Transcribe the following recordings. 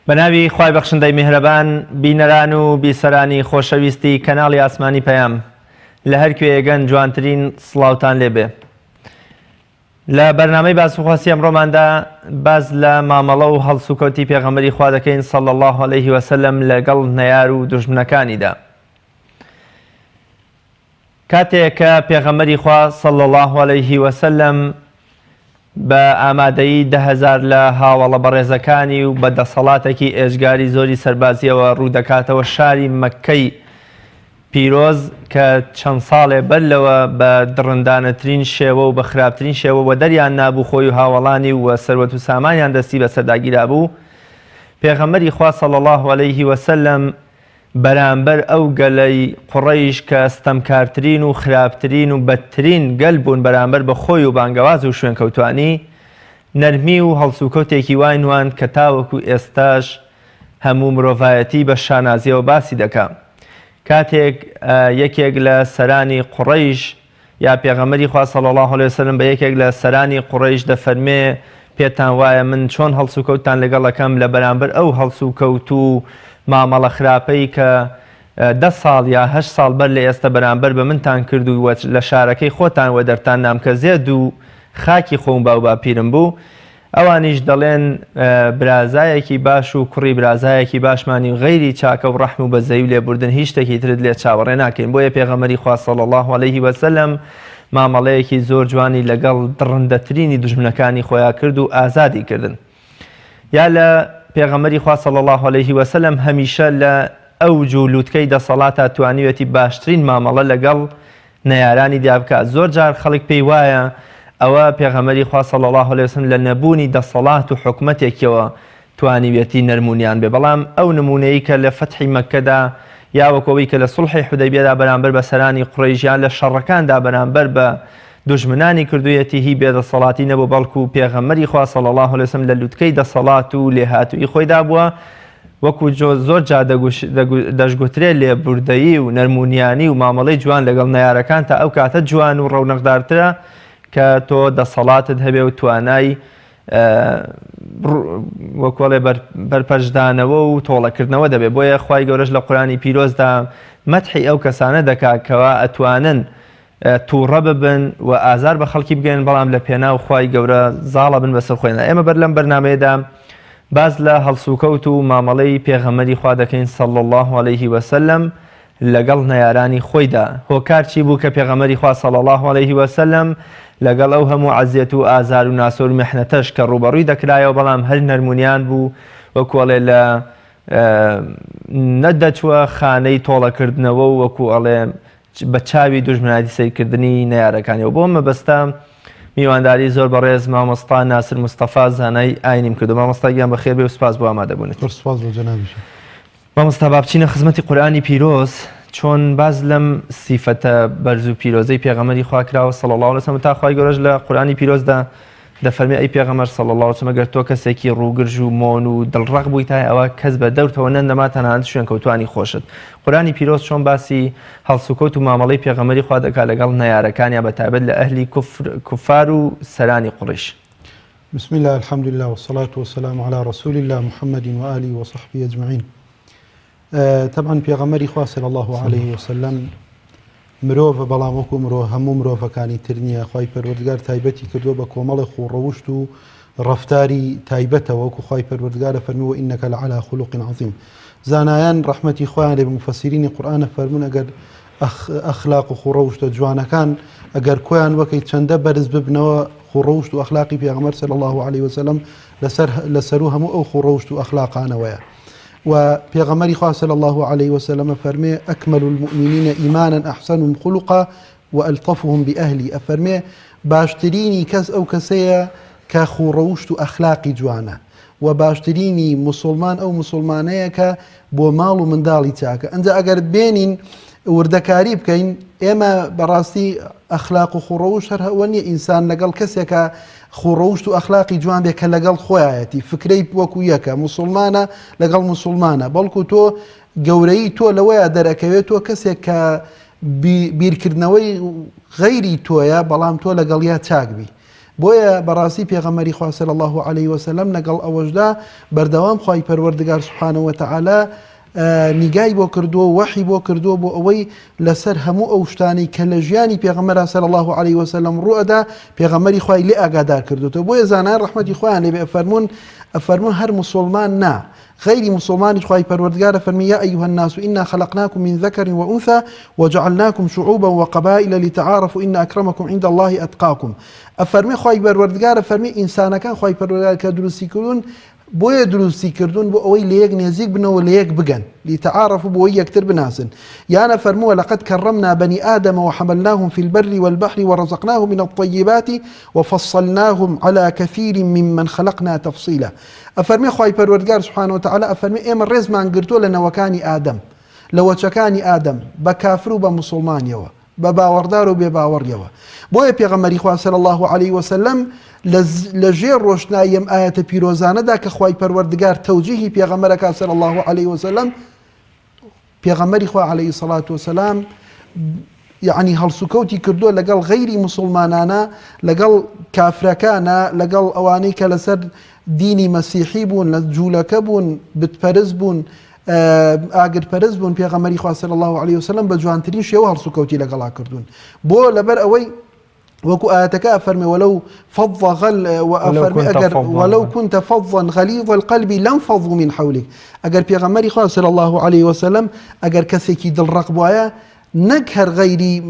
بەناوی خوای بەخشندەی میهرەبان بینەران و بیسەرانی خۆشەویستی کەناڵی ئاسمانی پەیام لە هەر کوێیەگەن جوانترین سڵاوتان لێبێ. لە بەرنامەی باسوخواسی ئەمڕۆماندا باز لە مامەڵە و هەڵسوکەوتی پێغەمبەری خوا دەکەین صلی الله علیه وسلم لەگەڵ نەیار و دوژمنەکانیدا. کاتێک کە پێغەمبەری خوا صلی الله علیه وسلم بە ئامادەیی 10,000 لە هاوڵە بەڕێزەکانی و بە دەسەڵاتێکی ئێژگاری زۆری سەربازیەوە ڕوودەکاتەوە شاری مەککەی پیرۆز کە چەند ساڵێ بەر لەوە بە دڕندانەترین شێوە و بە خراپترین شێوە و دەریان نابوو خۆی و هاوڵانی و سەروەت و سامانیان دەستی بەسەرداگیرا بوو. پێغەمبەری خوا صلی الله علیه وسلم بەرامبەر ئەو گەلەی قوڕەیش کە ستەمکارترین و خراپترین و بەدترین گەل بوون بەرامبەر بە خۆی و بانگەواز و شوێنکەوتوانی، نەرمی و هەڵسوکەوتێکی وای نوان کە تاوەکو ئێستاش هەموو مرۆڤایەتی بە شانازیەوە باسی دەکات. کاتێک یەکێک لە سەرانی قوڕەیش یا پێغەمبەری خوا صلی الله علیه وسلم بە یەکێک لە سەرانی قوڕەیش دەفەرمێ پێتان وایە من چۆن هەڵسوکەوتتان لەگەڵ ئەەکەم لە بەرامبەر ئەو هەڵسوکەوت و مامەڵە خراپەی کە 10 ساڵ یا 8 ساڵ بەر لە ئێستا بەرامبەر بە منتان کرد و لە شارەکەی خۆتان وە دەرتان نام کە زێد و خاکی خۆم باو باپیرم بوو. ئەوانیش دەڵێن برازایەکی باش و کوڕی برازایەکی باشمانی و غەیری چاکە و ڕەحم و بەزەی و لێبوردن هیچ شتێکی ترت لێ چاوەڕێ ناکەین. بۆیە پێغەمبەری خوا صلی الله علیه وسلم مامەڵەیەکی زۆر جوانی لەگەڵ دڕندەترینی دوژمنەکانی خۆیان کرد و ئازادی کردن. یا لە پێغەمبەری خوا صلی الله علیه وسلم هەمیشە لە ئەو جوولووتکەی دەسەڵاتە توانیوێتی باشترین مامەڵە لەگەڵ نەیارانی دا بکات. زۆر جار خەڵک پێی وایە ئەوە پێغەمبەری خوا صلی الله علیه وسلم لە نەبوونی دەسەڵات و حکومەتێکەوە توانیوێتی نەرمونیان بێ، بەڵام ئەو نمونەیە کە لە فەتحی مەککەدا یا وەکەوەی کە لە سوڵحی حودەیبیەدا بەرامبەر بە سەرانی قوڕەیشیان لە شەڕەکاندا بەرامبەر بە دوژمنانی کردوویەتی هی بێدەسەڵاتی نەبوو، بەڵکو پێغەمبەری خوا صلی الله علیه وسلم لە لووتکەی دەسەڵات و لێهاتووی خۆیدا بووە. وەکو زۆر جا دەشگوترێت لێبوردەیی و نەرمونیانی و مامەڵەی جوان لەگەڵ نەیارەکان تا ئەو کاتە جوان و ڕەونەقدارترە کە تۆ دەسەڵاتت هەبێ و توانای وەکوڵێ بەرپەرشدانەوە و تۆڵەکردنەوە دەبێت. بۆیە خوای گەورەش لە قورئانی پیرۆزدا مەدحی ئەو کەسانە دەکات کەوا ئەتوانن تووڕە ببن و ئازار بە خەڵکی بگەن، بەڵام لە پێناو خوای گەورە زاڵە بن بەسەر خۆیان. ئێمە بەر لەم بەرنامەیەدا باز لە هەڵسوکەوت و مامەڵەی پێغەمبەری خوا دەکەین صلی الله علیه وسلم لەگەڵ نەیارانی خۆیدا. هۆکار چی بوو کە پێغەمبەری خوا صلی الله علیه وسلم لەگەڵ ئەو هەموو عەزیەت و ئازار و ناسۆر و میحنەتەش کە ڕوبەڕووی دەکرایەوە بەڵام هەر نەرمونیان بوو، وەکوڵێ لە نەدەچووە خانەی تۆڵەکردنەوە و وەکو ئەڵێ بە چاوی دوژمنایەتی سەیرکردنی نەیارەکانیەوە. بۆ مەبەستە میوانداری زۆر بەڕێز مامۆستا ناسر مستەفا زانای ئاینیم کردو. مامۆستا گیان بەخێر بێ و سپاس بۆ ئامادەبوونیت. سپاس بۆ جەنابیش. مامۆستا با بچینە خزمەتی قورئانی پیرۆز، چۆن باز لەم سیفەتە بەرز و پیرۆزەی پێغەمبەری خوا کراوە صلی الله علیه وسلم تا خوای گەورەش لە قورئانی پیرۆزدا دەفەرمێ ئەی پێغەمبەر صلی الله علیه وسلم ئەگەر تۆ کەسێکی ڕووگرژ و مۆن و دڵڕەق بوویتای ئەوە کەس بە دەورتەوە نەندەما تەنانەت شوێنکەوتوانی خۆشت. قورئانی پیرۆز چۆن باسی هەڵسوکەوت و مامەڵەی پێغەمبەری خوا دەکات لەگەڵ نەیارەکانیان بەتایبەت لە ئەهلی کوفار و سەرانی قوڕیش. بسم الله الحمد لله والصلاة والسلام على رسول الله محمد وآله وصحبه أجمعين. طبعا پێغەمبەری خوا صلی الله علیه وسلم مرۆڤە، بەڵام وەکو هەموو مرۆڤەکانی تر نییە. خوای پەروەردگار تایبەتی کردووە بە کۆمەڵی خۆڕەوشت و ڕەفتاری تایبەتەوە، وەکو خوای پەروەردگارە فەرمووە ئینەکە لەعەلا خولوق عەظیم. زانایان ڕەحمەتی خۆیان لێ بە مفەسیرینی قورئانە فەرموون ئەگەر ئەخلاق و خۆڕەوشتە جوانەکان ئەگەر کۆیان وەکەی چەندە بەرز ببنەوە خۆڕەوشت و ئەخلاقی پێغەمبەر صلی الله علیه وسلم لەسەر و هەموو ئەو خۆڕەوشت و ئەخلاقانەوەیە. و پێغەمبەری خوا صلی الله علیه وسلم فەرمێ ئەکمەل المؤمنین ئیمانا ئەحسنهم خلقا وألطفهم بأهلی. ئەفەرمێ باشترینی کەس ئەو کەسەیە کە خۆڕەوشت و ئەخلاقی جوانە، و باشترینی مسلمان ئەو مسلمانەیە کە بۆ ماڵ و منداڵی چاکە. ئەنجا ئەگەر بێنین وردەکاری بکەین، ئێمە بەڕاستی ئەخلاق و خۆڕەوشت هەر هەوە نییە ئینسان لەگەڵ کەسێکە خۆڕەوشت و ئەخلاقی جوان بێ کە لەگەڵ خۆیەتی فکرەی وەکو یەکە مسلمانە لەگەڵ مسلمانە، بەڵکو تۆ گەورەی تۆ لەوەیە دەرەکەوێت تۆ کەسێک کە بیرکردنەوەی غەیری تۆیە بەڵام تۆ لەگەڵ یا چاک بی. بۆیە بەڕاستی پێغەمبەری خوا صلی الله علیه وسلم لەگەڵ ئەوەشدا بەردەوام خوای پەروەردگار سبحانه وتعالى نیگای بۆ کردووە وەحی بۆ کردووە بۆ ئەوەی لەسەر هەموو ئەو شتانی کە لە ژیانی پێغەمبەر صلی الله علیه وسلم ڕوئەدا پێغەمبەری خوای لێ ئاگادار کردوێتەوە. بۆیە زانایان ڕەحمەتی خوایان لێبێ ئەفەرمون هەر مسلمان نا غير مسلمان خواهي پروردگار فرمي يا أيها الناس إنا خلقناكم من ذكر وأنثى وجعلناكم شعوبا وقبائل لتعارفوا إن أكرمكم عند الله أتقاكم. أفرمي خواهي پروردگار فرمي إنسان كان خواهي پروردگار كدروسي كردون بۆیە دروستی کردوون بۆ ئەوەی لە یەک نێزیک بنەوە لە یەک بگەن لتعارفوا بۆ یەکتر بناسن. یانە فەرمووە لقد كرمنا بني آدم وحملناهم في البر والبحر ورزقناهم من الطيبات وفصلناهم على كثير ممن خلقنا تفصيلا. أفرمي خواهي پروردگار سبحانه وتعالى أفرمي ئێمە ڕێزمان گرتووە لە نەوەکانی ئادەم لە وەچەکانی ئادەم بە کافر و بە موسڵمانیەوە بە باوەڕدار و بێ باوەڕیەوە. بۆیە پێغەمبەری خوا صلی الله علیه وسلم لە ژێر ڕۆشنایی ئەم ئاەتە پیرۆزانەدا کە خوای پەروەردگار تەوجیهی پێغەمبەرەکە صلی الله علیه وسلم پێغەمبەری خوا علیه الصلاة والسلام یعنی هەڵسوکەوتی کردووە لەگەڵ غەیری موسڵمانانە لەگەڵ کافرەکانە لەگەڵ ئەوانەی کە لەسەر دینی مەسیحی بوون لە جوولەکە بوون بتپەرست بوون ئاگرپەرست بوون پێغەمبەری خوا صلی الله علیه وسلم بە جوانترین شێوە هەڵسوکەوتی لەگەڵا کردوون بۆ لەبەر ئەوەی وكو آياتك أفرمي ولو كنت فظا غليظ القلب لانفضوا من حولك. أجر بيغمري خوا صلى الله عليه وسلم أجر كسيكي دل رقبوايا نكهر غيري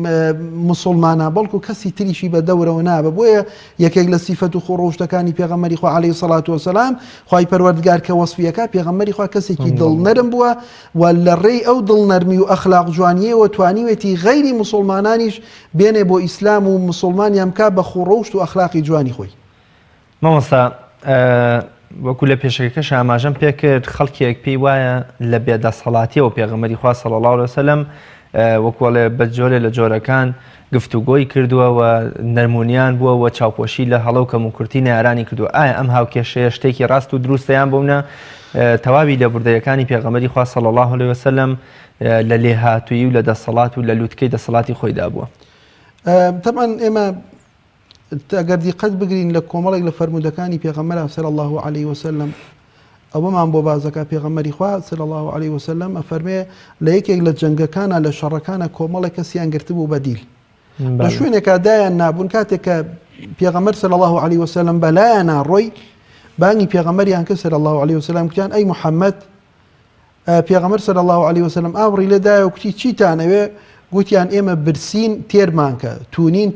مسلمانا بلكو كسي تريشي بدورة ونابة بويا يكيق لصفة خروج تكاني بيغمري خوا عليه الصلاة والسلام خواهي پروردگار كوصفيكا بيغمري خوا كسيكي دل نرم بوا ولا الري أو دل نرمي وأخلاق جوانية وتوانيوتي غيري مسلمانانيش بين بو إسلام ومسلمان يمكا بخروج وأخلاق جواني خوي مامۆستا وەکو لە پێشەکەش ئاماژەم پێکرد خەڵکێک پێی وایە لە بێدەسەڵاتیەوە پێغەمبەری خوا صلی الله علیه وسلم وەکوڵێ بە جۆرێ لە جۆرەکان گفتوگۆی کردووە و نەرمونیان بووە و چاوپۆشی لە هەڵەو کەم و کورتی نارانی کردووە. ئایا ئەم هاوکێشەیە شتێکی ڕاست و دروستەیان بوونە تەواوی لە بوردەیەکانی پێغەمبەری خوا صلی الله علیه وسلم لە لێهاتووی و لە دەسەڵات و لە لووتکەی دەسەڵاتی خۆیدا بووە؟ طبعا ئێمە ئەگەر دیقەت بگرین لە کۆمەڵێک لە فەرمودەکانی پێغەمبەر صلی الله علیه وسلم ئەوەمان بۆ بازەکە پێغەمبەری خوا صلی الله علیه وسلم ئەفەرمێ لە یەکێک لە جەنگەکانە لە شەڕەکانە کۆمەڵێک کەسیان گرتبوو بەدیل لە شوێنێکا دایان نابوون کاتێک کە پێغەمبەر صلی الله علیه وسلم بەلایەنە ڕۆی بانگی پێغەمبەریان کرد صلی الله علیه وسلم کتیان ئەی محەممەد پێغەمبەر صلی الله علیه وسلم ئاوڕی لێدایە و کوتی چیتانەوێ گوتیان ئێمە برسین تێرمانکە تونین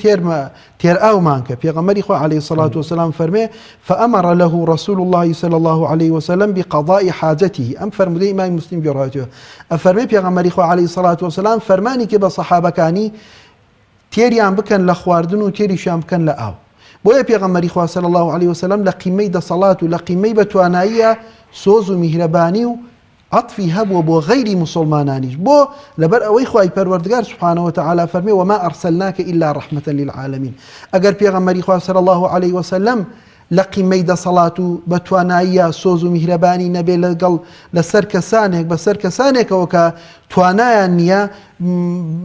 تێر ئاومانکە. پێغەمبەری خوا عليه الصلاة والسلام فەرمێ فأمر له رسول الله صلى الله عليه وسلم بقضاء حاجته. ئەم فەرمودەی ئیمامی موسلیم گێڕایەتەوە. ئەفەرمێ پێغەمبەری خوا عليه الصلاة والسلام فەرمانی کرد بە سەحابەکانی تێریان بکەن لە خواردن و تێریشیان بکەن لە ئاو. بۆیە پێغەمبەری خوا صلی الله عليه وسلم لە قیمەی دەسەڵات و لە قیمەی بەتواناییە سۆز و میهرەبانی و عطفی هەبووە بۆ غەیری مسلمانانیش بۆ لەبەر ئەوەی خوای پەروەردگار سبحانه وتعالى فەرمێ وما أرسلناك إلا رحمة للعالمين. ئەگەر پێغەمبەری خوا صلی الله عليه وسلم لە قیمەی دەسەڵات و بەتواناییە سۆز و میهرەبانی نەبێ لەگەڵ لەسەر کەسانێک بەسەر کەسانێکەوە کە توانایان نییە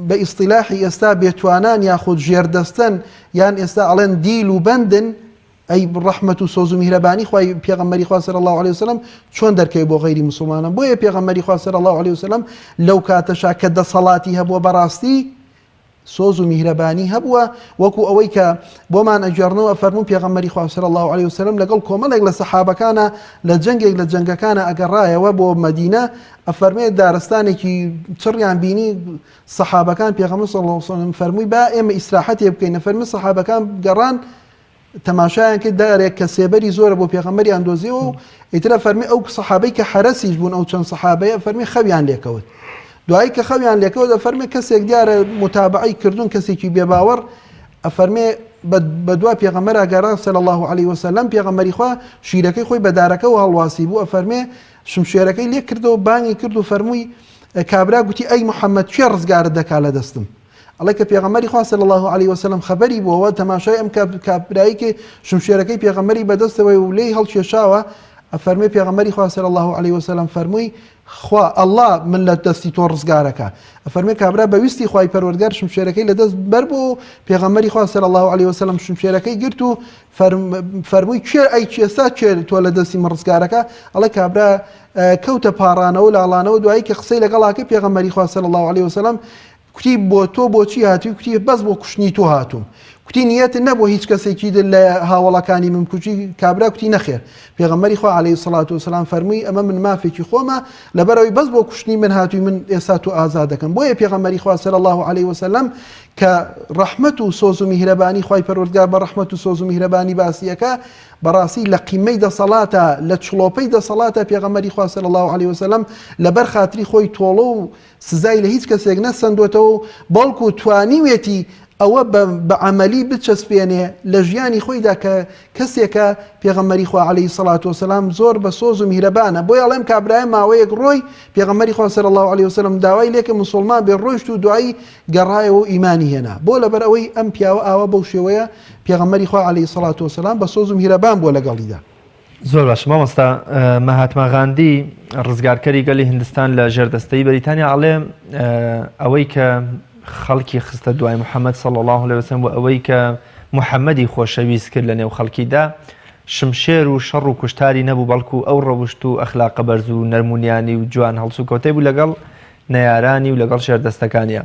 بە ئیستیلاحی ئێستا بێتوانان یاخود ژێردەستن یان ئێستا ئەڵێن دیل و بەندن ئەی ڕەحمەت و سۆز و میهرەبانی خوای پێغەمبەری خوا صلی الله علیه وسلم چۆن دەرکەی بۆ غەیری مسلمانان. بۆیە پێغەمبەری خوا صلی الله علیه وسلم لەو کاتەشا کە دەسەڵاتی هەبووە بەڕاستی سۆز و میهرەبانی هەبووە وەکو ئەوەی کە بۆمان ئەجێڕنەوە فەرموو پێغەمبەری خوا صلی الله علیه وسلم لەگەڵ کۆمەڵێک لە سەحابەکانە لە جەنگێک لە جەنگەکانە ئەگەڕایەوە بۆ مەدینە ئەفەرمێ دارستانێکی چڕیان بینی سەحابەکان پێغەمبەر صلی الله علیه وسلم فەرمووی با ئێمە ئیستراحەتێ بکەین. فەرمی سەحابەکان گەڕان تەماشایان کرد دارێک کە سێبەری زۆرە بۆ پێغەمبەریان دۆزیەوە و ئیترە فەرمی ئەو سەحابەی کە حەرەسیش بوون ئەو چەند سەحابەیە فەرمی خەویان لێکەوت. دوایی کە خەویان لێکەوت ئەفەرمێ کەسێک دیارە متابعەی کردوون کەسێکی بێباوەڕ ئەفەرمێ بە دوا پێغەمبەر ئەگەڕا صلی الله علیه وسلم پێغەمبەری خوا شیرەکەی خۆی بە دارەکەەوە هەڵواسی بوو ئەفەرمێ شمشێرەکەی لێ کردەوە بانگی کرد و فەرمووی کابرا گوتی ئەی محەممەد کوێ ڕزگارت دەکا لە دەستم. ئەڵێ کە پێغەمبەری خوا صلی الله علیه وسلم خەبەری بووەوە تەماشای ئەم کابرایی کە شمشێرەکەی پێغەمبەری بەدەستەوەی و لێی هەڵکێشاوە ئەفەرمێ پێغەمبەری خوا صلی الله علیه وسلم فەرمووی خوا الله من لە دەستی تۆ ڕزگارەکە ئەفەرمێ کابرا بەویستی خوای پەروەردگار شمشێرەکەی لە دەست بەر بوو پێغەمبەری خوا صلی الله علیه وسلم شمشێرەکەی گرت و فەرمووی ئەی چێستا تۆ لە دەستی من ڕزگارەکە ئەڵێ کابرا کەوتە پاڕانەوە لاڵانەوە دوایی کە قسەی لەگەڵاکە پێغەمبەری خوا صلی الله علیه وسلم کوتی بۆ تۆ بۆچی هاتووی کوتی بەس بۆ کوشتنی تۆ هاتووم کوتی نیەتت نەبوو هیچ کەسێکی لە هاوڵەکانی من کوچی کابرا کوتی نەخێر پێغەمبەری خوا عەلەیهی سەڵات وسەلام فەرمووی ئەمە من مافێکی خۆمە لەبەرەوەی بەس بۆ کوشتنی من هاتووی من ئێستا تۆ ئازاد دەکەم بۆیە پێغەمبەری خوا صلی الله علیه وسلم کە ڕەحمەت و سۆز و میهرەبانی خوای پەروەردگار بە ڕەحمەت و سۆز و میهرەبانی باسیەکە بەڕاستی لە قیمەی دەسەڵاتە لە چڵۆپەی دەسەڵاتە پێغەمبەری خوا صلی الله علیه وسلم لەبەر خاتری خۆی تۆڵە و سزای لە هیچ کەسێک نەسەندوێتەوە بەڵکو توانیوێتی ئەوە بە عەمەلی بچەسپێنێ لە ژیانی خۆیدا کە کەسێکە پێغەمبەری خوا عەلەیهی سەڵات وسەلام زۆر بە سۆز و میهرەبانە بۆیە ئەڵێم کابرایە ماوەیەک ڕۆی پێغەمبەری خوا صلی الله علیه وسەلم داوای لێکە موسڵمان بێ ڕۆیشت و دوایی گەڕایەوە ئیمانی هێنا بۆ لەبەر ئەوەی ئەم پیاوە ئاوا بەو شێوەیە پێغەمبەری خوا عەلەیهی سەڵات وسەلام بە سۆز و میهرەبان بۆ لەگەڵیدا. زۆر باش مامۆستا مەهاتما غاندی ڕزگارکەری گەلی هیندستان لە ژێردەستەی بەریتانیا ئەڵێ ئەوەی کە خەڵکی خستە دوای محەممەد صلی الله عليه وسلم و ئەوەی کە محەممەدی خۆشەویست کرد لە نێو خەڵکیدا شمشێر و شەڕ و کوشتاری نەبوو بەڵکو ئەو ڕەوشت و ئەخلاقە بەرز و نەرمونیانی و جوان هەڵسو کۆتەی بوو لەگەڵ نەیارانی و لەگەڵ شێردەستەکانیە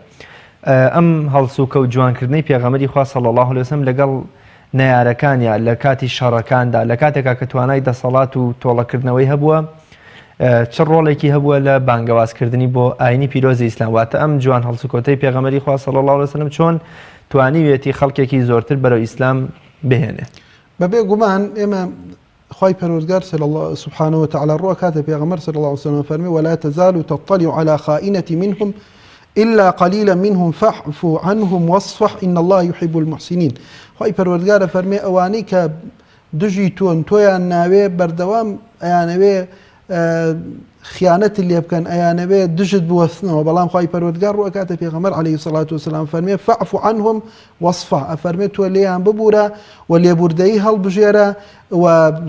ئەم هەڵسوکە و جوانکردنەی پێغەمبەری خوا صلی الله عليه وسلم لەگەڵ نەیارەکانیە لە کاتی شەڕەکاندا لە کاتێکا کە توانای دەسەڵات و تۆڵەکردنەوەی هەبووە چ ڕۆڵێکی هەبووە لە بانگەوازکردنی بۆ ئاینی پیرۆزی ئیسلام واتە ئەم جوان هەڵسوکۆتەی پێغەمبەری خوا صلی الله عليه وسلم چۆن توانیوێتی خەڵکێکی زۆرتر بەرەو ئیسلام بهێنێ بەبێ گومان ئێمە خوای پەروەردگار سبحانه وتعالى ڕۆ کاتە پێغەمبەر صلی الله عليه وسلم فەرمی ولا تزال تطلع على خائنة منهم إلا قليلا منهم فاعف عنهم واصفح إن الله يحب المحسنين خوای پەروەردگارە فەرمێ ئەوانەی کە دژی تۆیان ناوێ بەردەوام ئەیانەوێ خیانەت لێ بکەن ئەیانەوێ دژت بوەستنەوە بەڵام خوای پەروەردگار ڕۆ کاتە پێغەمبەر عەلەیهی سەڵات وسەلام فەرمێ فاعف عنهم واصفح ئەفەرمێ تۆ لێیان ببوورە و لێبوردەیی هەڵبژێرە و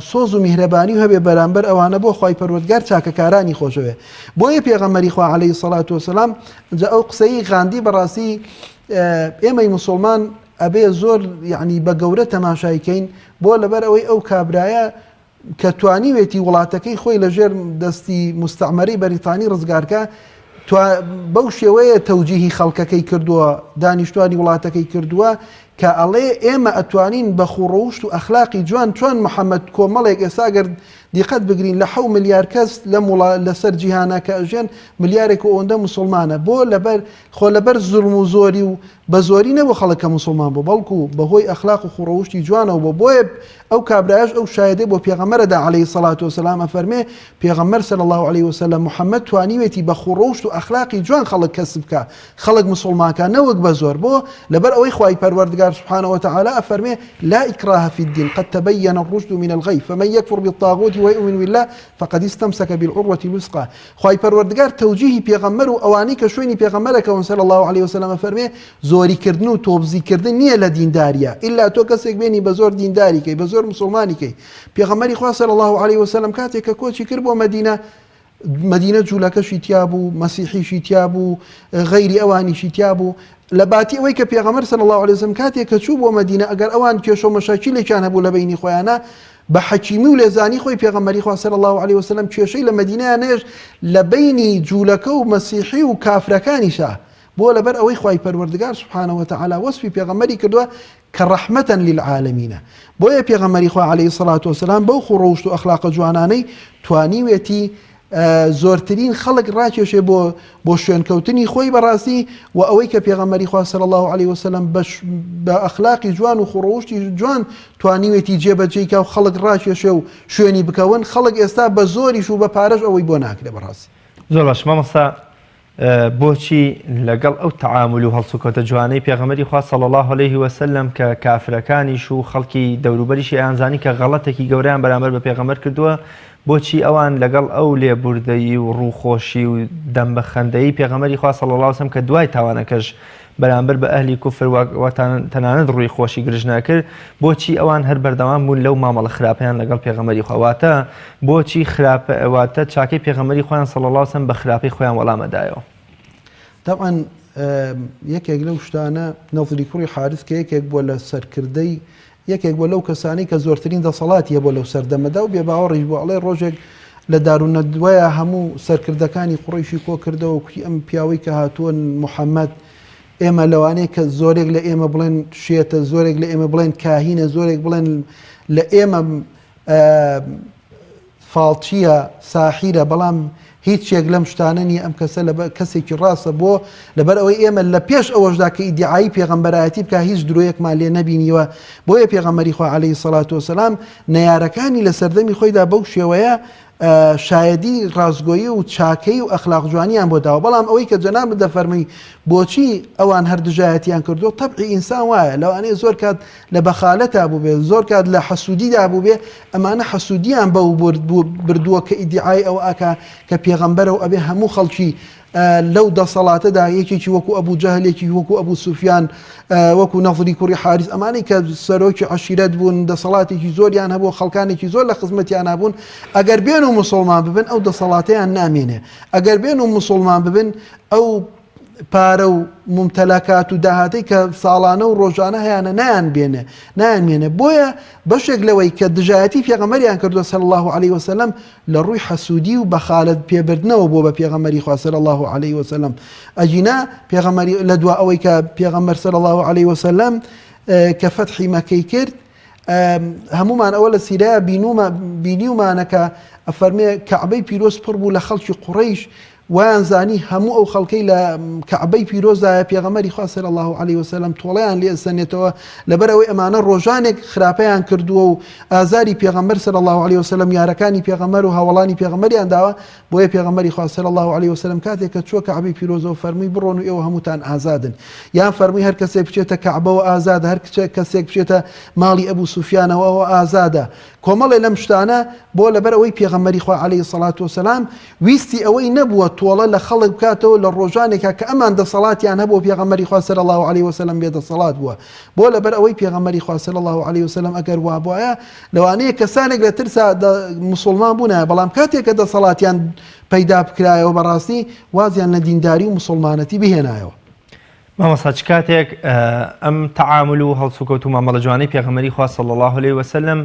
سۆز و میهرەبانی هەبێ بەرامبەر ئەوانە بۆ خوای پەروەردگار چاکەکارانی خۆشەوێ بۆیە پێغەمبەری خوا عەلەیهی سەڵات وسەلام ئەو قسەی غاندی بەڕاستی ئێمەی موسڵمان ئەبێ زۆر یعنی بە گەورە تەماشایکەین بۆ لەبەر ئەوەی ئەو کابرایە کە توانیوێتی وڵاتەکەی خۆی لەژێر دەستی مستەعمەری بەریتانی ڕزگارکە بەو شێوەیە تەوجیهی خەڵکەکەی کردووە دانیشتوانی وڵاتەکەی کردووە کە ئەڵێ ئێمە ئەتوانین بە خوڕەوشت و ئەخلاقی جوان چۆن محەممەد کۆمەڵێک ئێستا گەر دیقەت بگرین لە 7 ملیار کەس لەسەر جیهانە کە ئەژێن ملیارێک و ئەوەندە موسڵمانە بۆ لەبەر زوڵم و زۆری و بە زۆری نەبوو خەڵکە موسڵمان بۆ بەڵکو بەهۆی ئەخلاق و خوڕەوشتی جوانەوە بۆیە ئەو کابرایش ئەو شایدەی بۆ پێغەمبەرەدا عەلەیهی سەڵات وسەلام ئەفەرمێ پێغەمبەر صلی الله علیه وسلم محەممەد توانیوێتی بە خوڕەوشت و ئەخلاقی جوان خەڵک کەسب بکە خەڵک موسڵمانکە نەوەک بە زۆر بۆ لەبەر ئەوەی خوای پەروەردگار سبحانه وتعالى أفرمي لا إكراه في الدين قد تبين الرشد من الغي فمن يكفر بالطاغوت ويؤمن بالله فقد استمسك بالعروة الوثقى خواي پروردگار توجيهي پیغمبر و اواني که شويني پیغمبرك صلى الله عليه وسلم أفرمي زوري كردن و توبزي كردن نيه لدين داريا إلا تو كسك بيني بزور دين داري كي بزور مسلماني كي پیغمبري خواه صلى الله عليه وسلم كاتي كوچي كربو مدينة جولاكشي تيابو مسيحي تيابو غيري اواني تيابو لباتي ويك پیغمبر صلى الله عليه وسلم كاتي كچوب ومدينة اگر اوان كيشو مشاكل كان ابو لبيني خويانا بحكيمي ولزاني خوي پیغمبري خو صلى الله عليه وسلم كيشي لمدينة نيج لبيني جولكو مسيحي وكافركاني شا بو لبر اوي خوي پروردگار سبحانه وتعالى وصفي پیغمبري كدوا كرحمة للعالمين بو يا پیغمبري خو عليه الصلاة والسلام بو خروج واخلاق جواناني توانيوتي زۆرترین خەڵک ڕاکێشێ بۆ شوێنکەوتنی خۆی بەڕاستی و ئەوەی کە پێغەمبەری خوا صلی الله عليه وسلم بە ئەخلاقی جوان و خوڕەوشتی جوان توانیوێتی جێبەجێیکە و خەڵک ڕاکێشێ و شوێنی بکەون خەڵک ئێستا بە زۆریش و بە پارەش ئەوەی بۆ ناکرێ بەڕاستی. زۆر باش مامۆستا بۆچی لەگەڵ ئەو تەعامل و هەڵسوکەوتە جوانەی پێغەمبەری خوا صلی الله عليه وسلم کە کافرەکانیش و خەڵکی دەوروبەریشی ئەیانزانی کە غەڵەتێکی گەورەیان بەرامبەر بە پێغەمبەر کردووە بۆچی ئەوان لەگەڵ ئەو لێبوردەیی و ڕووخۆشی و دەمبەخەندەیی پێغەمبەری خوا صلی الله عليه وسلم کە دوای تاوانەکەش بەرامبەر بە ئەهلی کوفر تەنانەت ڕووی خۆشی گرژ ناکرد بۆچی ئەوان هەر بەردەوام بوون لەو مامەڵە خراپەیان لەگەڵ پێغەمبەری خوا واتە بۆچی خراپەواتە چاکەی پێغەمبەری خۆیان صلی الله علیه و سلم بە خراپەی خۆیان وەڵامەدایەوە. طبعا یەکێک لەو شتانە نەضری کوڕی حارث کە یەکێک بووە لە سەرکردەی یەکێک بۆ لەو کەسانی کە زۆرترین دەسەڵاتیە بۆ لەو سەردەمەدا و بێباوەڕیش بۆ ئەڵێ ڕۆژێک لە دارونەدوایە هەموو سەرکردەکانی قوڕیشی کۆ کردەوە ئەم پیاوەی کە هاتووە محەممەد ئێمە لەوانەیە کە زۆرێک لە ئێمە بڵێن شێتە زۆرێک لە ئێمە بڵێن کاهینە زۆرێک بڵێن لە ئێمە فاڵچیە ساحیرە بەڵام هیچێک لەم شتانە نیە ئەم کەسە لە کەسێکی ڕاستە بۆ لەبەر ئەوەی ئێمە لە پێش ئەوەشدا کە ئیدعایی پێغەمبەرایەتی بکە هیچ درۆیەکمان لێ نەبینیوە بۆیە پێغەمبەری خوا عەلەیهی سەڵات وسەلام نەیارەکانی لە سەردەمی خۆیدا بەو شێوەیە شایەدی ڕازگۆیی و چاکەی و ئەخلاق جوانیان بۆ داوە بەڵام ئەوەی کە جەناب دەفەرمی بۆچی ئەوان هەردژایەتیان کردو تەبعی ئینسان وایە لەوانەیە زۆر کات لە بەخالەتا بوو بێ زۆر کات لە حەسوودیدا بوو بێ ئەمانە حەسوودیان بەو بردووە کە ئیدعای ئەو ئاکا کە پێغەمبەرە و ئەبێ هەموو خەڵکی لەو دەسەڵاتەدا یەکێکی وەکو ئەبوو جەهلێکی وەکو ئەبوو سوفیان وەکو نەضری کوڕی حارث ئەمانەی کە سەرۆکی عەشیرەت بوون دەسەڵاتێکی زۆریان هەبوو خەڵکانێکی زۆر لە خزمەتیان هەبوون ئەگەر بێن و موسڵمان ببن ئەو دەسەڵاتەیان نامێنێ ئەگەر بێن و موسڵمان ببن ئەو پارە و ممتەلاکات و داهاتەی کە ساڵانە و ڕۆژانە هەیەە نایانمێنێ بۆیە بەشێک لەوەی کە دژایەتی پێغەمبەریان کردووە صلی الله علیه وسلم لە ڕووی حەسوودی و بەخالەت پێبردنەوە بۆ بە پێغەمبەری خوا صلی الله علیه وسلم ئەجینا پێغەمبەری لە دوا ئەوەی کە پێغەمبەر صلی الله علیه وسلم کە فەتحی مەکەی کرد هەمومان ئەوە لە سیرەیە بینیومانە کە ئەفەرمێ کەعبەی پیرۆز پڕ بوو لە خەڵکی قوڕەیش ویان زانی هەموو ئەو خەڵکەی لە کەعبەی پیرۆزدایە پێغەمبەری خوا صلی الله علیه وسلم تۆڵەیان لێ ئەسەنێتەوە لەبەر ئەوەی ئەمانە ڕۆژانێک خراپەیان کردووە و ئازاری پێغەمبەر صلی الله علیه وسلم یارەکانی پێغەمبەر و هاوڵانی پێغەمبەریان داوە بۆیە پێغەمبەری خوا صلی الله علیه وسلم کاتێک کە چووە کەعبەی پیرۆزەوە فەرمووی بڕۆن و ئێوە هەمووتان ئازادن یان فەرمووی هەر کەسێک بچێتە کەعبەوە ئازادە هەر کەسێک بچێتە ماڵی ئەبوو سوفیانەوە ئەوە ئازادە کۆمەڵێ لەم شتانە بۆ لەبەر ئەوەی پێغەمبەری خوا عەلەیهی سەڵات وسەلام ویستی ئەوەی نەبووە تۆڵە لە خەڵک بکاتەوە لە ڕۆژانێکە کە ئەمان دەسەڵاتیان هەبوو پێغەمبەری خوا صلی الله علیه وسلم بێدەسەڵات بووە بۆ لەبەر ئەوەی پێغەمبەری خوا صلی الله علیه وسلم ئەگەر وا بووایە لەوانەیە کەسانێک لە ترسا مسلمان بوونایە بەڵام کاتێک کە دەسەڵاتیان پەیدا بکرایەوە بەڕاستی وازیان لە دینداری و مسلمانەتی بهێنایەوە. مامۆستا چ کاتێک ئەم تەعامل و هەڵسوکەوت و مامەڵە جوانەی پێغەمبەری خوا صلی الله علیه وسلم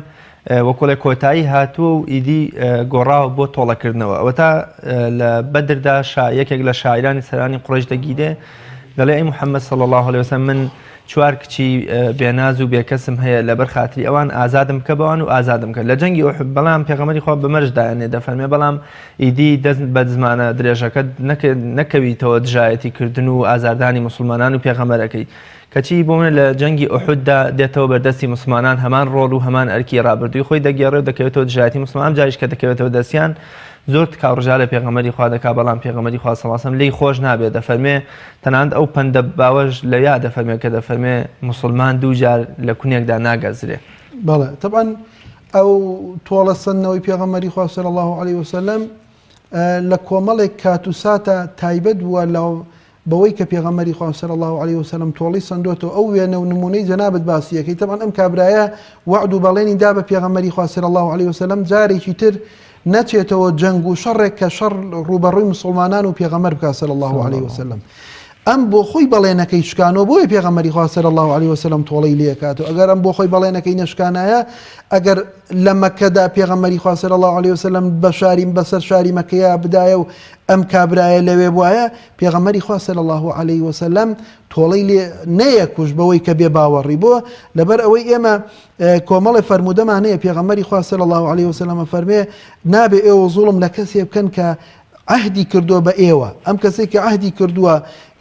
وەکوڵێ کۆتایی هاتووە و ئیدی گۆڕاوە بۆ تۆڵەکردنەوە ئەوە تا لە بەدردا یەکێک لە شاعرانی سەرانی قوڕەیش دەگیرێ دەڵێ ئەی محەممەد صلی الله علیه وسلم من چوار کچی بێناز و بێکەسم هەیە لەبەر خاتری ئەوان ئازادم کە بەوان و ئازادم کرد لە جەنگی ئوحود بەڵام پێغەمبەری خوا بەمەرجدایانێ دەفەرمێ بەڵام ئیدی دەست بە زمانە درێژەکە نەکەویتەوە دژایەتی کردن و ئازاردانی مسلمانان و پێغەمبەرەکەی کەچی بۆ منە لە جەنگی ئوحوددا دێتەوە بەردەستی مسلمانان هەمان ڕۆڵ و هەمان ئەرکی ڕابردووی خۆی دەگێڕێ و دەکەوێتەوە دژایەتی مسلمان جایش کە دەکەوێتەوە دەستیان زۆر کاڕژا لە پێغەمبەری خوا دەکا بەڵام پێغەمبەری خوا صلی الله علیه وسلم لی خۆش نابێت دەفەرمێ تەنانەت ئەو پەندە باوەش لە یا دەفەرمێ کە دەفەرمێ مسلمان دوو جار لە کونێکدا ناگەزرێ. بەڵێ طبعا ئەو تۆڵە سەنەوەی پێغەمبەری خوا صلی الله علیه وسلم لە کۆمەڵێک کات و ساتە تایبەت بووە لە بەوەی کە پێغەمبەری خوا صلی الله علیه وسلم تۆڵی سندوتەوە ئەو وێنە و نمونەی جەنابەت باسیەکەی طبعا ئەم کابرایە وعد و بەڵێنی دا بە پێغەمبەری خوا صلی الله علیه وسلم جارێکی تر نەچێتەوە جەنگ و شەڕێک کە شەڕ ڕوبەڕووی مسلمانان و پێغەمبەر بکات صلی الله علیه وسلم ئەم بۆ خۆی بەڵێنەکەی شکانەوە بۆیە پێغەمبەری خوا صلی الله علیه وسلم تۆڵەی لێ کاتەوە ئەگەر ئەم بۆ خۆی بەڵێنەکەی نەشکانایە ئەگەر لە مەکەدا پێغەمبەری خوا صلی الله علیه وسلم بەسەر شاری مەکەیە بدایە و ئەم کابرایە لەوێ بوایە پێغەمبەری خوا صلی الله علیه وسلم تۆڵەی لێ نەیەکوش بەوەی کە بێ باوەڕی بۆ لەبەر ئەوەی ئێمە کۆمەڵی فەرموودەمان هەیە پێغەمبەری خوا صلی الله علیه وسلم فەرمێ نابێ ئێوە زوڵم لە کەسێ بکەن کە عهدی کردووە بە ئێوە ئەم کەسێک کە عهدی کردووە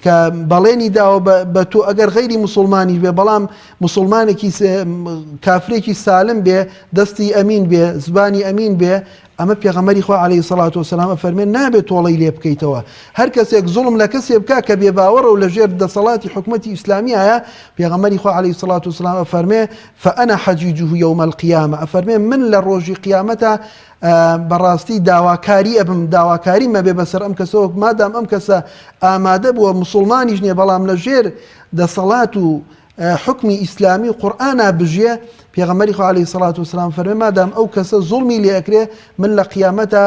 کە بەڵێنی داوە بە تۆ ئەگەر غەیری مسلمانی بێ بەڵام مسلمانێکی کافرێکی سالم بێ دەستی ئەمین بێ زبانی ئەمین بێ ئەمە پێغەمبەری خوا عەلەیهی سەڵات وسەلام فەرمێن نابێت تۆڵەی لێ بکەیتەوە هەر کەسێک زوڵم لە کەسێ بکا کە بێ باوەڕە و لەژێر دەسەڵاتی حکومەتی ئیسلامی هەیە پێغەمبەری خوا عەلەیهی سەڵات وسەلام فەرمێ فەئەنە حەجیجه یەومە القیامە ئەفەرمێ من لە ڕۆژی قیامەتە بەڕاستی داواکاری ئەبم داواکاری مەبێ بەسەر ئەم کەسەوە مادام ئەم کەسە ئامادە بووە مسلمانیش نییە بەڵام لەژێر دەسەڵات و حکمی ئیسلامی و قورئانە بژێ پێغەمبەری خوا عەلەیهی سەڵات وسەلام فەرمێ مادام ئەو کەسە زوڵمی لێ ئەکرێ من لە قیامەتە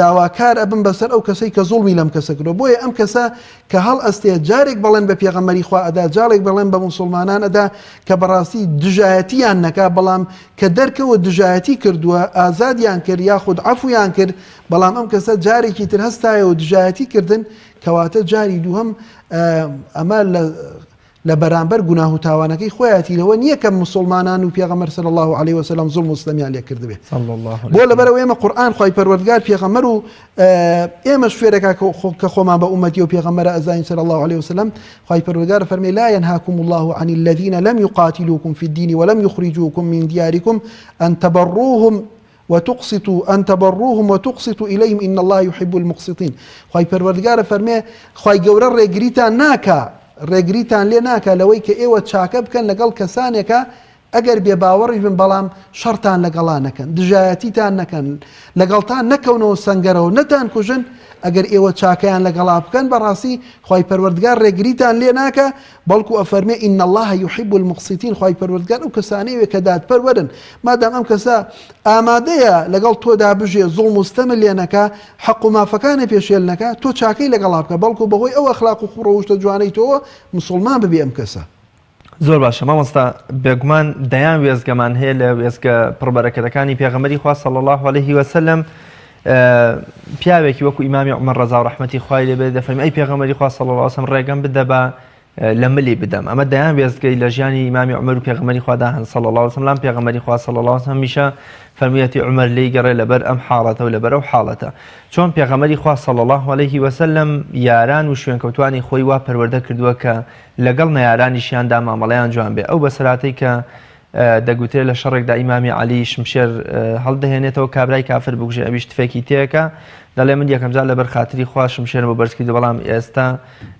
داواکار ئەبم بەسەر ئەو کەسەی کە زوڵمی لەم کەسە کردو. بۆیە ئەم کەسە کە هەڵ ئەستێ جارێک بەڵێن بە پێغەمبەری خوا ئەدا، جارێک بەڵێن بە موسڵمانان ئەدا کە بەڕاستی دژایەتیان نەکا، بەڵام کە دەرکەوە دژایەتی کردووە، ئازادیان کرد یاخود عەفویان کرد، بەڵام ئەم کەسە جارێکی تر هەستایەوە دژایەتی کردن، کەواتە جاری دووهەم ئەمە لە بەرامبەر گوناه و تاوانەکەی خۆیەتی لەوە نییە کە مسلمانان و پێغەمبەر صلی الله علیه وسلم زوڵم و ستەمیان لێ کردبێ. بۆ لەبەرەوە ئێمە قورئان خوای پەروەردگار پێغەمبەر و ئێمەش فێرەکە کە خۆمان بە ئومەتی و پێغەمبەرە ئەزاین صلی الله علیه وسلم خوای پەروەردگار فەرمێ لا ينهاكم الله عن الذين لم يقاتلوكم في الدين ولم يخرجوكم من دياركم أن تبروهم وتقسطوا إليهم إن الله يحب المقسطين. خوای پەروەردگار فەرمێ خوای گەورە ڕێگریتان ناکا، ڕێگریتان لێ ناکە لەوەی کە ئێوە چاکە بکەن لەگەڵ کەسانێکە ئەگەر بێ باوەڕیش بن، بەڵام شەڕتان لەگەڵا نەکەن، دژایەتیتان نەکەن، لەگەڵتان نەکەونەوە سەنگەرەوە، نەتان کوژن، ئەگەر ئێوە چاکەیان لەگەڵا بکەن بەڕاستی خوای پەروەردگار ڕێگریتان لێ ناکە، بەڵکو ئەفەرمێ ئین الله يحب المقسطين. خوای پەروەردگار ئەو کەسانەیە کە دادپەروەرن، مادام ئەم کەسە ئامادەیە لەگەڵ تۆدا بژێ زوڵم و ستەم لێ نەکا، حەق و مافەکانە پێشێل نەکا، تۆ چاکەی لەگەڵا بکە، بەڵکو بەهۆی ئەو ئەخلاق و خوڕەوشتە جوانەی تۆ مسلمان ببێ ئەم کەسە. زۆر باشە مامۆستا، بێگومان دەیان وێزگەمان هەیە لە وێزگە پڕبەرەکەتەکانی پێغەمبەری خوا صلی الله علیه وسلم. پیاوێکی وەکو ئیمامی عومەر ڕەزا و ڕەحمەتی خوای لێ بێ دەفەرمێ ئەی پێغەمبەری خوا صلی الله علیه وسلم ڕێگەم بدە بە لە ملی بدەم. ئەمە دەیان وێزگەی لە ژیانی ئیمامی عومەر و پێغەمبەری خوا داهەن صلی الله علیه وسلم. لام پێغەمبەری خوا صلی الله علیه وسلم میشە فەرموویەتی عومەر لێی گەڕێ لەبەر ئەم حاڵەتە و لەبەر ئەو حاڵەتە، چۆن پێغەمبەری خوا صلی الله علیه وسلم یاران و شوێنکەوتوانی خۆی وا پەروەردە کردووە کە لەگەڵ نەیارانیشیاندا مامەڵەیان جوان بێ. ئەو بەسەراتەی کە دەگوترێت لە شەڕێکدا ئیمامی عەلی شمشێر هەڵدەهێنێتەوە کابرای کافر بکوژێ، ئەویش تفێکی تێکە، دەڵێ من یەکەم جار لەبەر خاتری خوا شمشێرم بۆ بەرز کردو، بەڵام ئێستا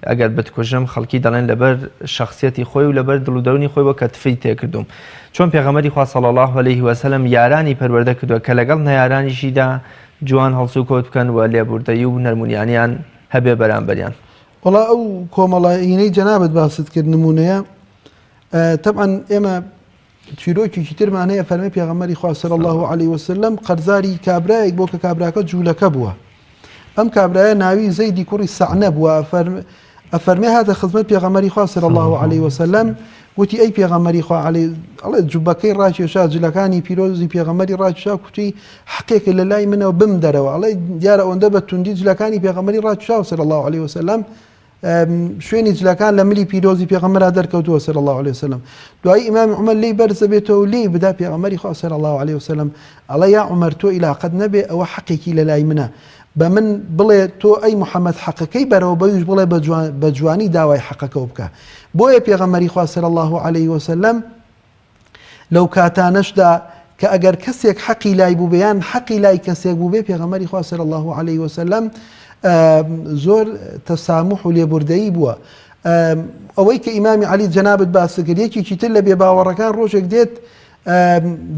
ئەگەر بتکوژم خەڵکی دەڵێن لەبەر شخصیەتی خۆی و لەبەر دڵ و دەرونی خۆی بۆ کە تفی تێکردوم. چۆن پێغەمبەری خوا صلی الله علیه وسلم یارانی پەروەردە کردووە کە لەگەڵ نەیارانیشیدا جوان هەڵسو کۆت بکەن و لێبوردەیی و نەرمونیانیان هەبێ بەرامبەریان. وڵا ئەو کۆمەڵایینەی جەنابەت باست کرد نمونەیە، طبعا ئێمە چیرۆکێکی ترمان هەیە فەرمێ پێغەمبەری خوا صلی الله علیه وسلم قەرزاری کابرایەک بۆ کە کابراکە جوولەکە بووە. ئەم کابرایە ناوی زەیدی کوڕی سەعنە بووە. ئەفەرمێ هاتە خزمەت پێغەمبەری خوا صلی الله علیه وسلم، وتی ئەی پێغەمبەری خوا ئەڵێ جوبەکەی ڕاکێشا، جلەکانی پیرۆزی پێغەمبەری ڕاکێشا، کوتی حەقێکە لە لای منەوە بم دەرەوە. ئەڵێ دیارە ئەوەندە بە توندی جلەکانی پێغەمبەری ڕاکێشا صلی الله علیه وسلم، شوێنی جلەکان لە ملی پیرۆزی پێغەمبەرا دەرکەوتووە صلی الله علیه وسلم. دوایی ئیمامی عومەر لی بەرزە بێتەوە لی بدا پێغەمبەری خوا صلی الله علیه وسلم، ئەڵێ یا عومەر تۆ ئیلاقەت نەبێ، ئەوە حەقێکی لە لای منە، بە من بڵێ تۆ ئەی محەممەد حەقەکەی بەرەوە بەویش بڵێ بە جوانی داوای حەقەکە بکە. بۆیە پێغەمبەری خوا صلی الله علیه وسلم لەو کاتانەشدا کە ئەگەر کەسێک حەقی لای بوو بێیان حەقی لای کەسێک بوو بێ، پێغەمبەری خوا صلی الله علیه وسلم زۆر تەسامح و لێبوردەیی بووە. ئەوەی کە ئیمامی عەلی جەنابەت باس کرد، یەکێکی تر لە بێباوەڕەکان ڕۆژێک دێت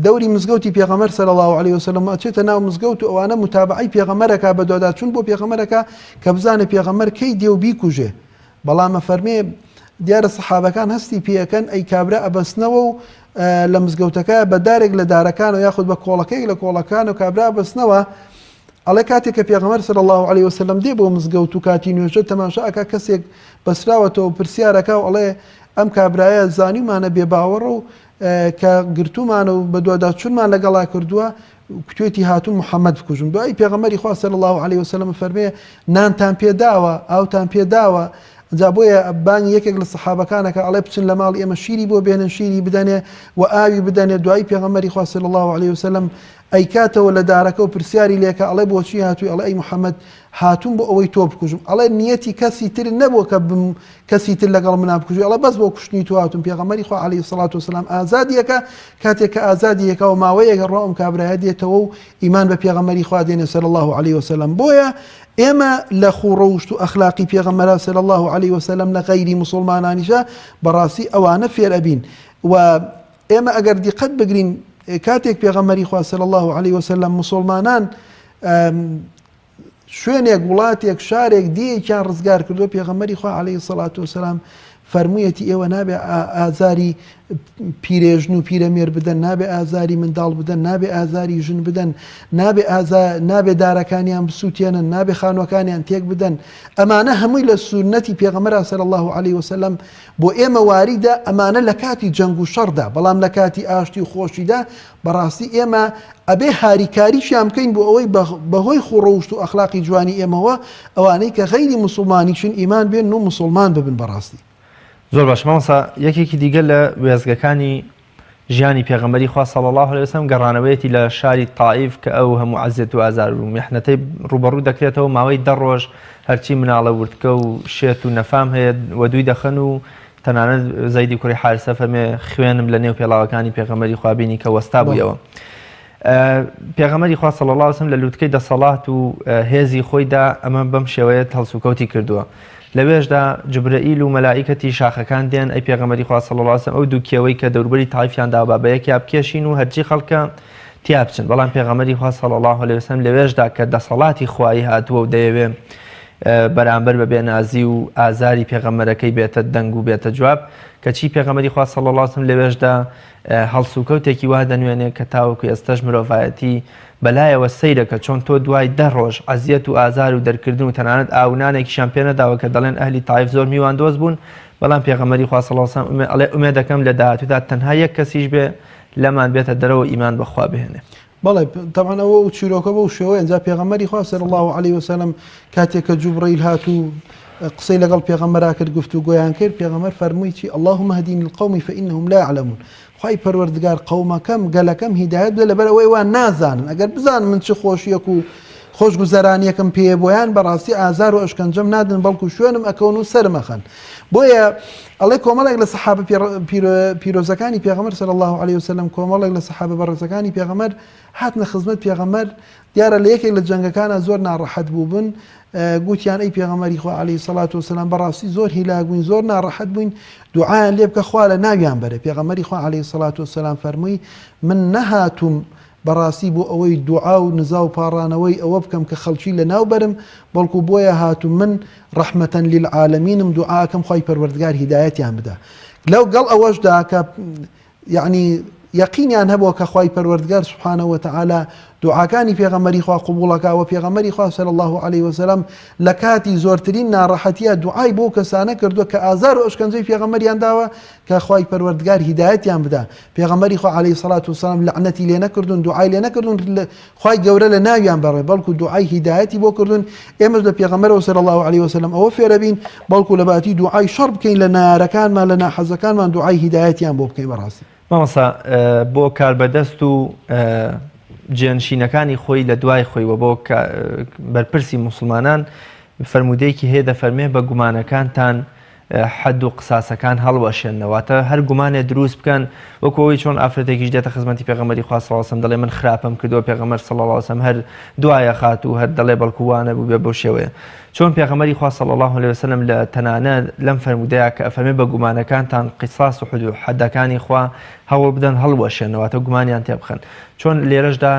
دەوری مزگەوتی پێغەمبەر صلی الله علیه وسلم، ئەچێتە ناو مزگەوت و ئەوانە متابعەی پێغەمبەرەکە بە دۆداچوون بۆ پێغەمبەرەکە کە بزانێ پێغەمبەر کەی دێ و بیکوژێ. بەڵام ئەفەرمێ دیارە سەحابەکان هەستی پێەکەن ئەی کابرا ئەبەستنەوە و لە مزگەوتەکە بە دارێک لە دارەکان و یاخود بە کۆڵەکەیەک لە کۆڵەکان و کابرا ئەبەستنەوە. ئەڵێ کاتێک کە پێغەمبەر صلی الله علیه وسلم دێ بۆ مزگەوت و کاتی نوێژە تەماشا ئەکا کەسێک بەسراوەتەوە پرسیارەکە و ئەڵێ ئەم کابرایە زانیمانە بێباوەڕە و کە گرتومانە و بە دوواداچوونمان لەگەڵا کردووە، کوێتی هاتوون محەممەد بکوژم. دوای پێغەمبەری خوا صلی الله علیه وسلم فەرمێ نانتان پێداوە، ئاوتان پێداوە. جا بۆیە بانگی یەکێک لە سەحابەکانەکە ئەڵێ بچن لە ماڵی ئێمە شیری بۆ بێنن، شیری بدەنێ و ئاوی بدەنێ. دوای پێغەمبەری خوا صلی الله علیه وسلم ئەیکاتەوە لە دارەکە و پرسیاری لێکە، ئەڵێ بۆچی هاتووی؟ ئەڵێ ئەی محەممەد هاتوون بۆ ئەوەی تۆ بکوژم. ئەڵێ نیەتی کەسی تر نەبووە کە کەسی تر لەگەڵ منا بکوژی، ئەڵێ بەس بۆ کوشتنی تو هاتوون. پێغەمبەری خوا عەلەیهی سەڵات وسەلام ئازادیەکە، کاتێک کە ئازادیەکە و ماوەیەک ڕۆم کابرایە دێتەوە و ئیمان بە پێغەمبەری خوا دێنێ صلی الله علیه وسلم. بۆیە ئێمە لە خوڕەوشت و ئەخلاقی پێغەمبەر صلی الله علیه وسلم لە غەیری موسڵمانانیشە بەڕاستی ئەوانە فێر ئەبین. و ئێمە ئەگەر دیقەت بگرین کاتێک پێغەمبەری خوا صلی الله علیه وسلم مسلمانان شوێنێک وڵاتێک شارێک دیەکیان ڕزگار کردو، پێغەمبەری خوا عەلەیهی سەڵات وسەلام فەرموویەتی ئێوە نابێ ئازاری پیرێژن و پیرەمێر بدەن، نابێ ئازاری منداڵ بدەن، نابێ ئازاری ژن بدەن، نابێ دارەکانیان بسووتێنن، نابێ خانوەکانیان تێک بدەن. ئەمانە هەمووی لە سونەتی پێغەمبەر صلی الله عليه وسلم بۆ ئێمە واریدە. ئەمانە لە کاتی جەنگ و شەڕدا، بەڵام لە کاتی ئاشتی و خۆشیدا بەڕاستی ئێمە ئەبێ هاریکاریشیان بکەین بۆ ئەوەی بەهۆی خوڕەوشت و ئەخلاقی جوانی ئێمەوە ئەوانەی کە غەیری موسڵمانیشن ئیمان بێن و موسڵمان ببن. بەڕاستی زۆر باش مامۆستا، یەکێکی دیگە لە وێزگەکانی ژیانی پێغەمبەری خوا صلی الله عليه وسلم گەڕانەوەیەتی لە شاری تائیف کە ئەو هەموو عەزیەت و ئازار و میحنەتەی ڕوبەڕوو دەکرێتەوە ماوەی 10 ڕۆژ، هەرچی مناڵە ورتکە و شێت و نەفام هەیە وە دووی دەخەن و تەنانەت زەیدی کوڕی حارسە فەرمێ خوێنم لە نێو پێڵاوەکانی پێغەمبەری خوا بینی کە وەستا بوویەوە. پێغەمبەری خوا صلی الله عليه وسلم لە لووتکەی دەسەڵات و هێزی خۆیدا ئەمە بەم شێوەیە هەڵسوکەوتی کردووە. لەوێشدا جبرائیل و مەلائیکەتی شاخەکان دێن ئەی پێغەمبەری خوا صلی الله عليه وسلم ئەو دوو کێوەی کە دەوروبەری تائیفیاندا با بەیەکیا بکێشین و هەرچی خەڵکە تیا بچن. بەڵام پێغەمبەری خوا صلی الله عليه وسلم لەوێشدا کە دەسەڵاتی خوایی هاتووە و دەیەوێ بەرامبەر بە بێنازی و ئازاری پێغەمبەرەکەی بێتە دەنگ و بێتە جواب، کەچی پێغەمبەری خوا صلی الله عليه وسلم لەوێشدا هەڵسوکەوتێکی وا دەنوێنێ کە تاوەکو ئێستەش مرۆڤایەتی بەلایەوە سەیرەکە چۆن تۆ دوای 10 ڕۆژ عەزیەت و ئازار و دەرکردن و تەنانەت ئاونانێکیشان پێ نەداوە کە دەڵێن ئەهلی تائیف زۆر میوان دۆست بوون. بەڵام پێغەمبەری خوا صلی الله عليه وسلم ئەڵێ ئومێد دەکەم لە داهاتوودا تەنها یەک کەسیش بێ لەمان بێتە دەرەوە ئیمان بەخوا بهێنێ. بەڵێ طبعا ئەوە چیرۆکە بەو شێوەیە. ئەنجا پێغەمبەری خوا صلی الله عليه وسلم کاتێک کە جوبرەیل هاتوو قسەی لەگەڵ پێغەمبەرا کرد، گفتوگۆیان کرد، پێغەمبەر فەرمووی چی؟ اللهم اهدني القوم فإنهم لا يعلمون. خوای پەروەردگار قەومەکەم گەلەکەم هیدایەت بدە لەبەر ئەوەی وان نازانن. ئەگەر بزانن من چ خۆشیەک و خۆشگوزەرانیەکەم پێ بۆیان بەڕاستی ئازار و ئەشکەنجەم نادن، بەڵکو شوێنم ئەکەون و سەرمەخەن. بۆیە ئەڵێ کۆمەڵێک لە سەحابە پیرۆزەکانی پێغەمبەر صلی الله عليه وسلم، کۆمەڵێک لە سەحابە بەڕێزەکانی پێغەمبەر هاتنە خزمەت پێغەمبەر. دیارە لە یەکێک لە جەنگەکانە زۆر ناڕەحەت بووبن، گوتیان ئەی پێغەمبەری خوا عليه الصلاة والسلام بەڕاستی زۆر هیلاک بووین، زۆر ناڕەحەت بووین، دوعایان لێ بکە خوا لە ناویان بەرێ. پێغەمبەری خوا عليه الصلاة والسلام فەرمووی من نەهاتوم بەڕاستی بۆ ئەوەی دوعا و نزا و پاڕانەوەی ئەوە بکەم کە خەڵکی لە ناو بەرم، بەڵکو بۆیە هاتوم من ڕەحمەتەن للعالەمینم دوعاکەم خوای پەروەردگار هیدایەتیان بدە. لەو گەڵ ئەوەشدا کە یعنی یەقینیان هەبووە کە خوای پەروەردگار سبحانه وتعالى دوعاکانی پێغەمبەری خوا قبوڵەکە و پێغەمبەری خوا صلی الله عليه وسلم لە کاتی زۆرترین ناڕەحەتیە دوعای بۆ کەسانە کردووە کە ئازار و ئەشکەنجەی پێغەمبەریان داوە کە خوای پەروەردگار هیدایەتیان بدە. پێغەمبەری خوا عليه الصلاة والسلام لعنەتی لێ نەکردون، دوعای لێ نەکردون خوای گەورە لە ناویان بەڕێ، بەڵکو دوعای هیدایەتی بۆ کردون. ئێمەش لە پێغەمبەرەوە صلی الله عليه وسلم ئەوە فێرە بین، بەڵکو لە باتی دوعای شەڕ بکەین لە نارەکانمان لە ناحەزەکانمان، دوعای هیدایەتیان بۆ بکەین. بەڕاستی مامۆستا بۆ کاربەدەست و جێنشینەکانی خۆی لە دوای خۆیەوە بۆ بەرپرسی موسڵمانان فەرمودەیەکی هەیە دەفەرمێ بە گومانەکانتان حەد و قساسەکان هەڵوەشێنەوەتە هەر گومانێ دروست بکەن، وەکەوەی چۆن ئافرەتێکیش دێتە خزمەتی پێغەمبەری خوا صلی الله عليه وسلم دەڵێ من خراپەم کردووە، پێغەمبەر صلی الله عليه وسلم هەر دوایە خات و هەر دەڵێ بەڵکو وانە بوو بێ بۆ شێوەیە. چۆن پێغەمبەری خوا صلی الله عليه وسلم لە تەنانە لەم فەرمودەیە کە ئەفەرمێ بە گومانەکانتان قیساس و حدود حەدەکانی خوا هەوڵ بدەن هەڵوەشێنەوەتە گومانیان تێ بخەن. چۆن لێرەشدا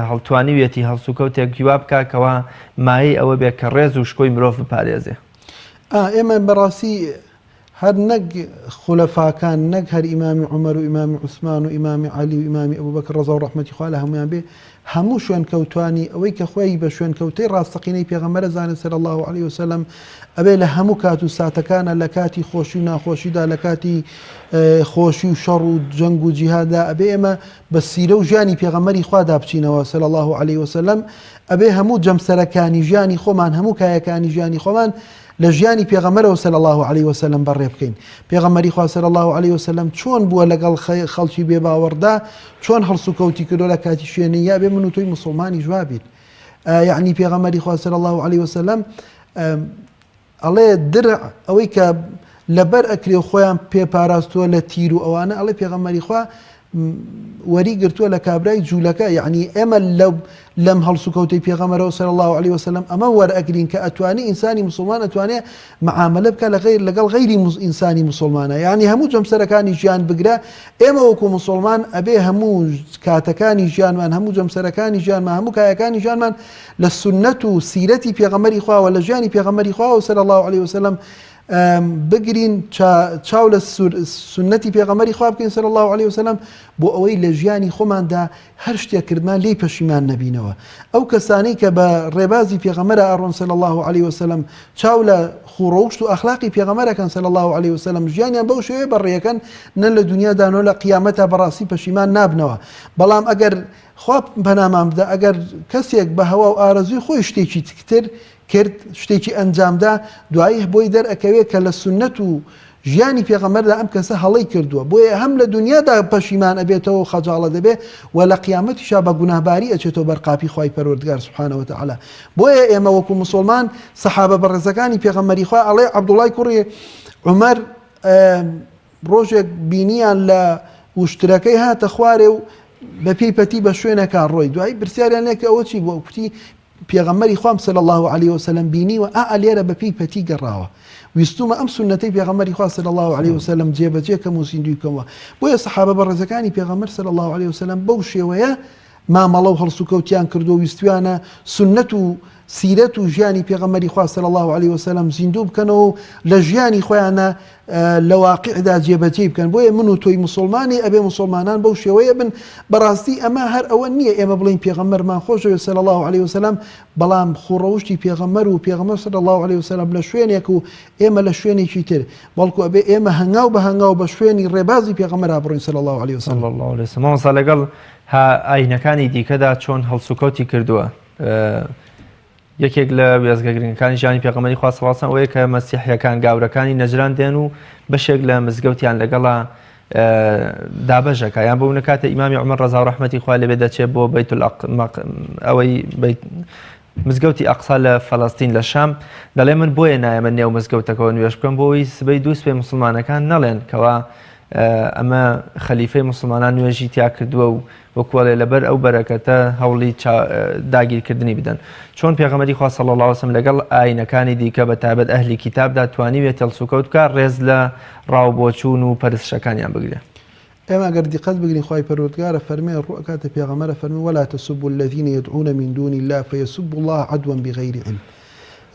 هەڵتوانیوێتی هەڵسوکەوتێک گویا بکە کەوا مایەی ئەوە بێ کە ڕێز و شکۆی مرۆڤ بپارێزێ. ئێمە بەڕاستی هەر نەک خولەفاکان، نەک هەر ئیمامی عومەر و ئیمامی عوسمان و ئیمامی عەلی و ئیمامی ئەبوبەکر ڕەزا و ڕەحمەتی خوا لە هەمویان بێ، هەموو شوێنکەوتوانی ئەوەی کە خۆی بە شوێنکەوتەی ڕاستەقینەی پێغەمبەر زانێت صلی الله عليه وسلم ئەبێ لە هەموو کات و ساتەکانە، لە کاتی خۆشی و ناخۆشیدا، لە کاتی خۆشی و شەڕ و جەنگ و جیهاددا، ئەبێ ئێمە بە سیرە و ژیانی پێغەمبەری خوادا بچینەوە صلی الله عليه وسلم. ئەبێ هەموو جەمسەرەکانی ژیانی خۆمان، هەموو کایەکانی ژیانی خۆمان لە ژیانی پێغەمبەرەوە صلی الله عليه وسلم بەڕێ بکەین. پێغەمبەری خوا صلی الله عليه وسلم چۆن بووە لەگەڵ خەڵکی بێباوەڕدا، چۆن هەڵسوکەوتی کردو لە کاتی شوێنی یا بێ من و تۆی موسڵمانی جوابین. یعنی پێغەمبەری خوا صلی الله عليه وسلم ئەڵێ درع ئەوەی کە لەبەر ئەکرێ خۆیان پێپاراستووە لە تیر و ئەوانە، ئەڵێ پێغەمبەری خوا وەری گرتووە لە کابرای جوولەکە. یعنی ئێمە لەم هەڵسوکەوتەی پێغەمبەرەوە صلی الله عليه وسلم ئەمە وەرئەگرین کە ئەتوانی ئینسانی موسڵمان ئەتوانێت معاملە بکە لەگەڵ غەیری ئینسانی موسڵمانە. یعنی هەموو جەمسەرەکانی ژیان بگرە. ئێمە وەکو موسڵمان ئەبێ هەموو کاتەکانی ژیانمان، هەموو جەمسەرەکانی ژیانمان، هەموو کایەکانی ژیانمان لە سنەت و سیرەتی پێغەمبەری خوا و لە ژیانی پێغەمبەری خوا صلی الله عليه وسلم بگرین چاو لە سنەتی پێغەمبەری خوا بکەین صلی الله عليه وسلم بۆ ئەوەی لە ژیانی خۆماندا هەر شتێکردمان لێی پەشیمان نەبینەوە. ئەو کەسانەی کە بە ڕێبازی پێغەمبەرە ئەڕۆن صلی الله عليه وسلم چاو لە خوڕەوشت و ئەخلاقی پێغەمبەرەکەن صلی الله عليه وسلم ژیانیان بەو شێوەیە بەڕێیەکەن نە لە دنیادا نە لە قیامەتە بەڕاستی پەشیمان نابنەوە. بەڵام ئەگەر خوا پەنامان بدە ئەگەر کەسێک بە هەوا و ئارەزوی خۆی شتێکی تر کرد شتێکی ئەنجامدا دوایی بۆی دەرئەکەوێت کە لە سنەت و ژیانی پێغەمبەردا ئەم کەسە هەڵەی کردووە بۆیە هەم لە دنیادا پەشیمان ئەبێتەوە خەجاڵە دەبێت و لە قیامەتیشا بە گوناهباری ئەچێتەوە بەرقاپی خوای پەروەردگار سوبحانەهو وتەعالا. بۆیە ئێمە وەکو موسڵمان سەحابە بەڕێزەکانی پێغەمبەری خوا ئەڵێ عەبدوڵای کوڕی عومەر ڕۆژێک بینیان لە وشترەکەی هاتە خوارێ و بە پێی پەتی بە شوێنەکان ڕۆی دوایی پرسیاریان لێ کە ئەوە چی بۆ کوتی پێغەمبەری خوام صلی الله عليه وسلم بینیوە لێرە بە پێی پەتی گەڕاوە ویستومە ئەم سنەتەی پێغەمبەری خوا صلی الله عليه وسلم جێبەجێ کەم و زیندوی کەمەوە. بۆیە سەحابە بەڕێزەکانی پێغەمبەر صلی الله عليه وسلم بەو شێوەیە مامەڵە و هەڵسوکەوتیان کردو ویستویانە سنەت و سیرەت و ژیانی پێغەمبەری خوا صلی الله عليه وسلم زیندوو بکەنەوە لە ژیانی خۆیانە لە واقعدا جێبەجێ بکەن. بۆیە من و تۆی مسلمانی ئەبێ مسلمانان بەو شێوەیە بن. بەڕاستی ئەمە هەر ئەوە نییە ئێمە بڵین پێغەمبەرمان خۆشەوێت صلی الله عليه وسلم بەڵام خوڕەوشتی پێغەمبەر و پێغەمبەر صلی الله عليه وسلم لە شوێنێک و ئێمە لە شوێنێکی تر بەڵکو ئەبێ ئێمە هەنگاو بە هەنگاو بە شوێنی ڕێبازی پێغەمبەر بڕۆین صلی الله عليه وسلم. صلی الله عليه وسلم مامۆستا لەگەڵ ئاینەکانی دیکەدا چۆن هەڵسوکەوتی کردووە یەکێک لە وێزگەگرنگەکانی ژیانی پێغەمبەری خوا صلی الله عليه وسلم ئەوەیە کە مەسیحیەکان گاورەکانی نەجران دێن و بەشێک لە مزگەوتیان لەگەڵا دابەژەکە یان بۆ نکاتە ئیمامی عومەر ڕەزا و ڕەحمەتی خوا لێبێ دەچێت بۆ ئەوەی مزگەوتی ئەقسا لە فەڵەستین لە شام دەڵێ من بۆیە نایەمە نێو مزگەوتەکەەوە نوێژ بکەم بۆەوەی سبەی دوو سبەی مسلمانەکان نەڵێن کەوا ئەمە خەلیفەی مسلمانان نوێژی تیا کردووە و وەکوڵێ لەبەر ئەو بەرەکەتە هەوڵی داگیرکردنی بدەن. چۆن پێغەمبەری خوا صلی الله عليه وسلم لەگەڵ ئاینەکانی دیکە بە تایبەت ئەهلی کتابدا توانیوێت هەڵسوکەوت بکات ڕێز لە ڕاوبۆچوون و پەرستشەکانیان بگرێ. ئێمە ئەگەر دیقەت بگرین خوای پەروەردگارە فەرمێ ڕوو ئەکاتە پێغەمبەرە فەرمێ ولا تسبوا الذين يدعون من دون الله فيسبوا الله عدوا بغير علم.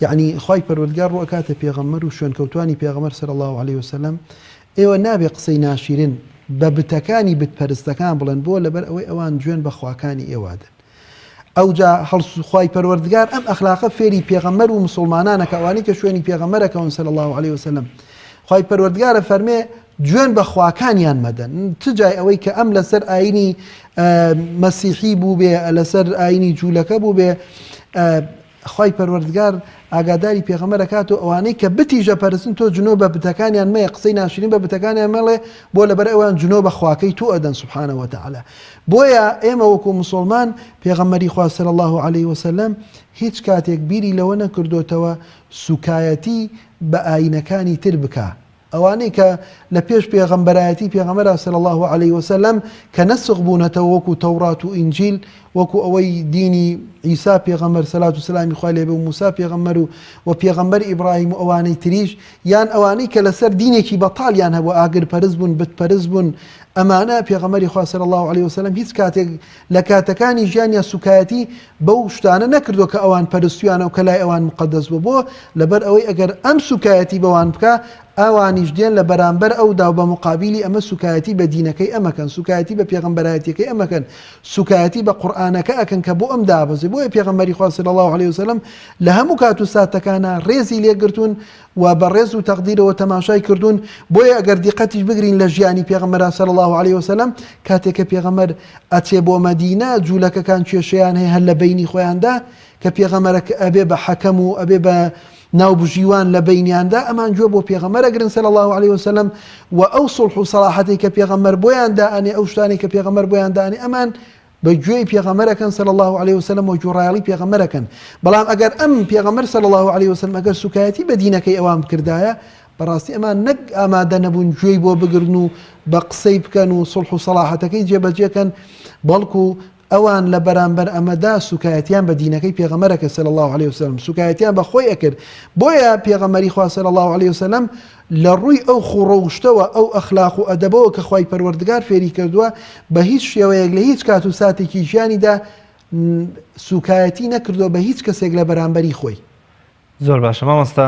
یعنی خوای پەروەردگار ڕوو ئەکاتە پێغەمبەر و شوێنکەوتوانی پێغەمبەر صلی الله عليه وسلم ئێوە نابێ قسەی ناشرین بە بتەکانی بتپەرستەکان بڵێن بۆ لەبەر ئەوەی ئەوان گوێن بە خواکانی ئێوادن. ئەوجا خوای پەروەردگار ئەم ئەخلاقە فێری پێغەمبەر و مسلمانانە کە ئەوانەی کە شوێنی پێغەمبەرەکەون صلی الله عليه وسلم خوای پەروەردگارە فەرمێ گوێن بە خواکانیان مەدەن. تجای ئەوەی کە ئەم لەسەر ئاینی مەسیحی بوو بێ لەسەر ئاینی جوولەکە بوو بێ خوای پەروەردگار ئاگاداری پێغەمبەر کات و ئەوانەی کە بتیژە پەرستن تۆ جنۆ بە بتەکانیان مەیە قسەی ناشرین بە بتەکانیان مەڵێ بۆ لەبەر ئەوان جنۆ بە خواکەی تۆ ئەدەن سوبحانەهو وتەعالا. بۆیە ئێمە وەکو مسلمان پێغەمبەری خوا صلی الله عليه وسلم هیچ کاتێک بیری لەوە نەکردوتەوە سوکایەتی بە ئاینەکانی تر بکە. ئەوانەی کە لە پێش پێغەمبەرایەتی پێغەمبەر صلی الله عليه وسلم کە نەسخ بوونەتەوە وەکو تەورات و ئینجیل وەکو ئەوەی دینی عیسا پێغەمبەر سەلات و سەلامی خوای لێبێ و موسا پێغەمبەر و پێغەمبەر ئیبراهیم و ئەوانەی تریش یان ئەوانەی کە لەسەر دینێکی بەتاڵیان هەبوو ئاگرپەرست بوون بتپەرست بوون ئەمانە پێغەمبەری خوا صلی الله عليه وسلم هیچ کاتێک لە کاتەکانی ژیانیان سوکایەتی بەو شتانە نەکردو کە ئەوان پەرستویانە و کە لای ئەوان مقەدەس بوو بۆ لەبەر ئەوەی ئەگەر ئەم سوکایەتی بەوان بکە ئەوانیش دێن لە بەرامبەر ئەودا بە مقابلی ئەمە سوکایەتی بە دینەکەی ئەمەکەن سوکایەتی بە پێغەمبەرایەتیەکەی ئەمەکەن سوکایەتی بە قورئانەکە ئەکەن کە بۆ ئەم دابەزێ. بۆیە پێغەمبەری خوا صلی الله عليه وسلم لە هەموو کات و ساتەکانە ڕێزی لێگرتوون و بە ڕێز و تەقدیرەوە تەماشای کردوون. بۆیە ئەگەر دیقەتیش بگرین لە ژیانی پێغەمبەر صلی الله عليه وسلم کاتێک کە پێغەمبەر ئەچێ بۆ مەدینە جوولەکەکان کێشەیان هەیە هەر لە بینی خۆیاندا کە پێغەمبەرەکە ئەبێ بە حەکەم و ئەبێ بە ناوبژیوان لە بینیاندا ئەمان گوێ بۆ پێغەمبەرە گرن صلی الله عليه وسلم و ئەو سڵح و سەلاحەتێک کە پێغەمبەر بۆیان دائەنێ ئەو شتانێک کە پێغەمبەر بۆیان دائەنێ ئەمان بە گوێی پێغەمبەرەکەن صلی الله عليه وسلم و گوێڕایەڵی پێغەمبەرەکەن. بەڵام ئەگەر ئەم پێغەمبەر صلی الله عليه وسلم ئەگەر سوکایەتی بە دینەکەی ئەوان بکردایە بەڕاستی ئەمان نەک ئامادە نەبوون گوێی بۆ بگرن و بە قسەی بکەن و سڵح و سەلاحەتەکەی جێبەجێکەن بەڵکو ئەوان لە بەرامبەر ئەمەدا سوکایەتیان بە دینەکەی پێغەمبەرەکە صلی الله عليه وسلم سوکایەتیان بە خۆی ئەکرد. بۆیە پێغەمبەری خوا صلی الله عليه وسلم لە ڕووی ئەو خوڕەوشتەوە ئەو ئەخلاق و ئەدەبەوە کە خوای پەروەردگار فێری کردووە بە هیچ شێوەیەک لە هیچ کات و ساتێکی ژیانیدا سوکایەتی نەکردووە بە هیچ کەسێک لە بەرامبەری خۆی. زۆر باشە مامۆستا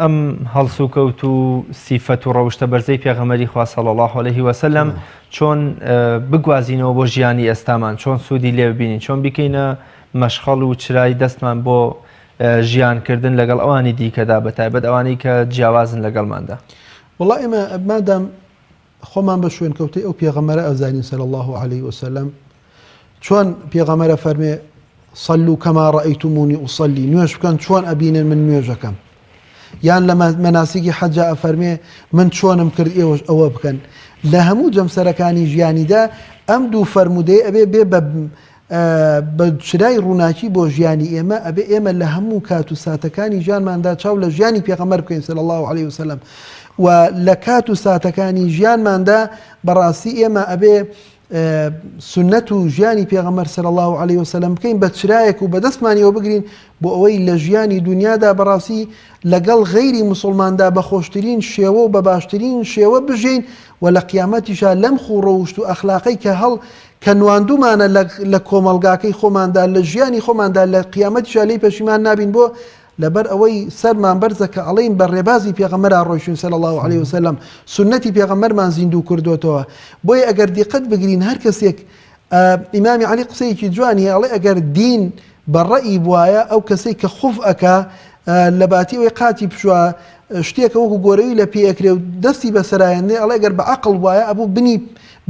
ئەم هەڵسوکەوت و سیفەت و ڕەوشتە بەرزەی پێغەمبەری خوا صلی الله عليه وسلم چۆن بگوازینەوە بۆ ژیانی ئێستامان، چۆن سوودی لێ ببینین، چۆن بکەینە مەشخەڵ و چرای دەستمان بۆ ژیانکردن لەگەڵ ئەوانی دیکەدا بەتایبەت ئەوانەی کە جیاوازن لەگەڵماندا. وڵا ئێمە مادام خۆمان بە شوێنکەوتەی ئەو پێغەمبەرە ئەزانین صلی الله عليه وسلم، چۆن پێغەمبەرە فەرمێ صلوا كما رأيتموني أصلي، نوێژ بکەن چۆن ئەبینن من نوێژەکەم، یان لە مەناسیکی حەجا ئەفەرمێ من چۆنم کرد ئێوەش ئەوە بکەن. لە هەموو جەمسەرەکانی ژیانیدا ئەم دوو فەرمودەی ئەبێ بێ بە چرای ڕووناکی بۆ ژیانی ئێمە، ئەبێ ئێمە لە هەموو کات و ساتەکانی ژیانماندا چاو لە ژیانی پێغەمبەر بکەین صلی الله عليه وسلم، و لە کات و ساتەکانی ژیانماندا بەڕاستی ئێمە ئەبێ سنەت و ژیانی پێغەمبەر صلی الله عليه وسلم بکەین بە چرایەک و بەدەستمانیەوە بگرین بۆ ئەوەی لە ژیانی دنیادا بەڕاستی لەگەڵ غەیری موسڵماندا بە خۆشترین شێوە و بە باشترین شێوە بژین، و لە قیامەتیشا لەم خوڕەوشت و ئەخلاقی کە نواندومانە لە کۆمەلگاکەی خۆماندا لە ژیانی خۆماندا لە قیامەتیشا لێی پەشیمان نابین، بۆ لەبەر ئەوەی سەرمان بەرزە کە ئەڵێین بە ڕێبازی پێغەمبەرا ڕۆیشتین صلی الله عليه وسلم، سنەتی پێغەمبەرمان زیندوو کردوتەوە. بۆیە ئەگەر دیقەت بگرین هەر کەسێک، ئیمامی عەلی قسەیەکی جوانی ئەڵێ ئەگەر دین بەڕەئی بوایە ئەو کەسەی کە خوف ئەکا لە باتی ئەوەی قاتی پشووە شتێکە وەکو گۆرەوی لە پێەکرێ و دەستی بەسەرایەندێ، ئەڵێ ئەگەر بە عەقڵ وایە ئەبوو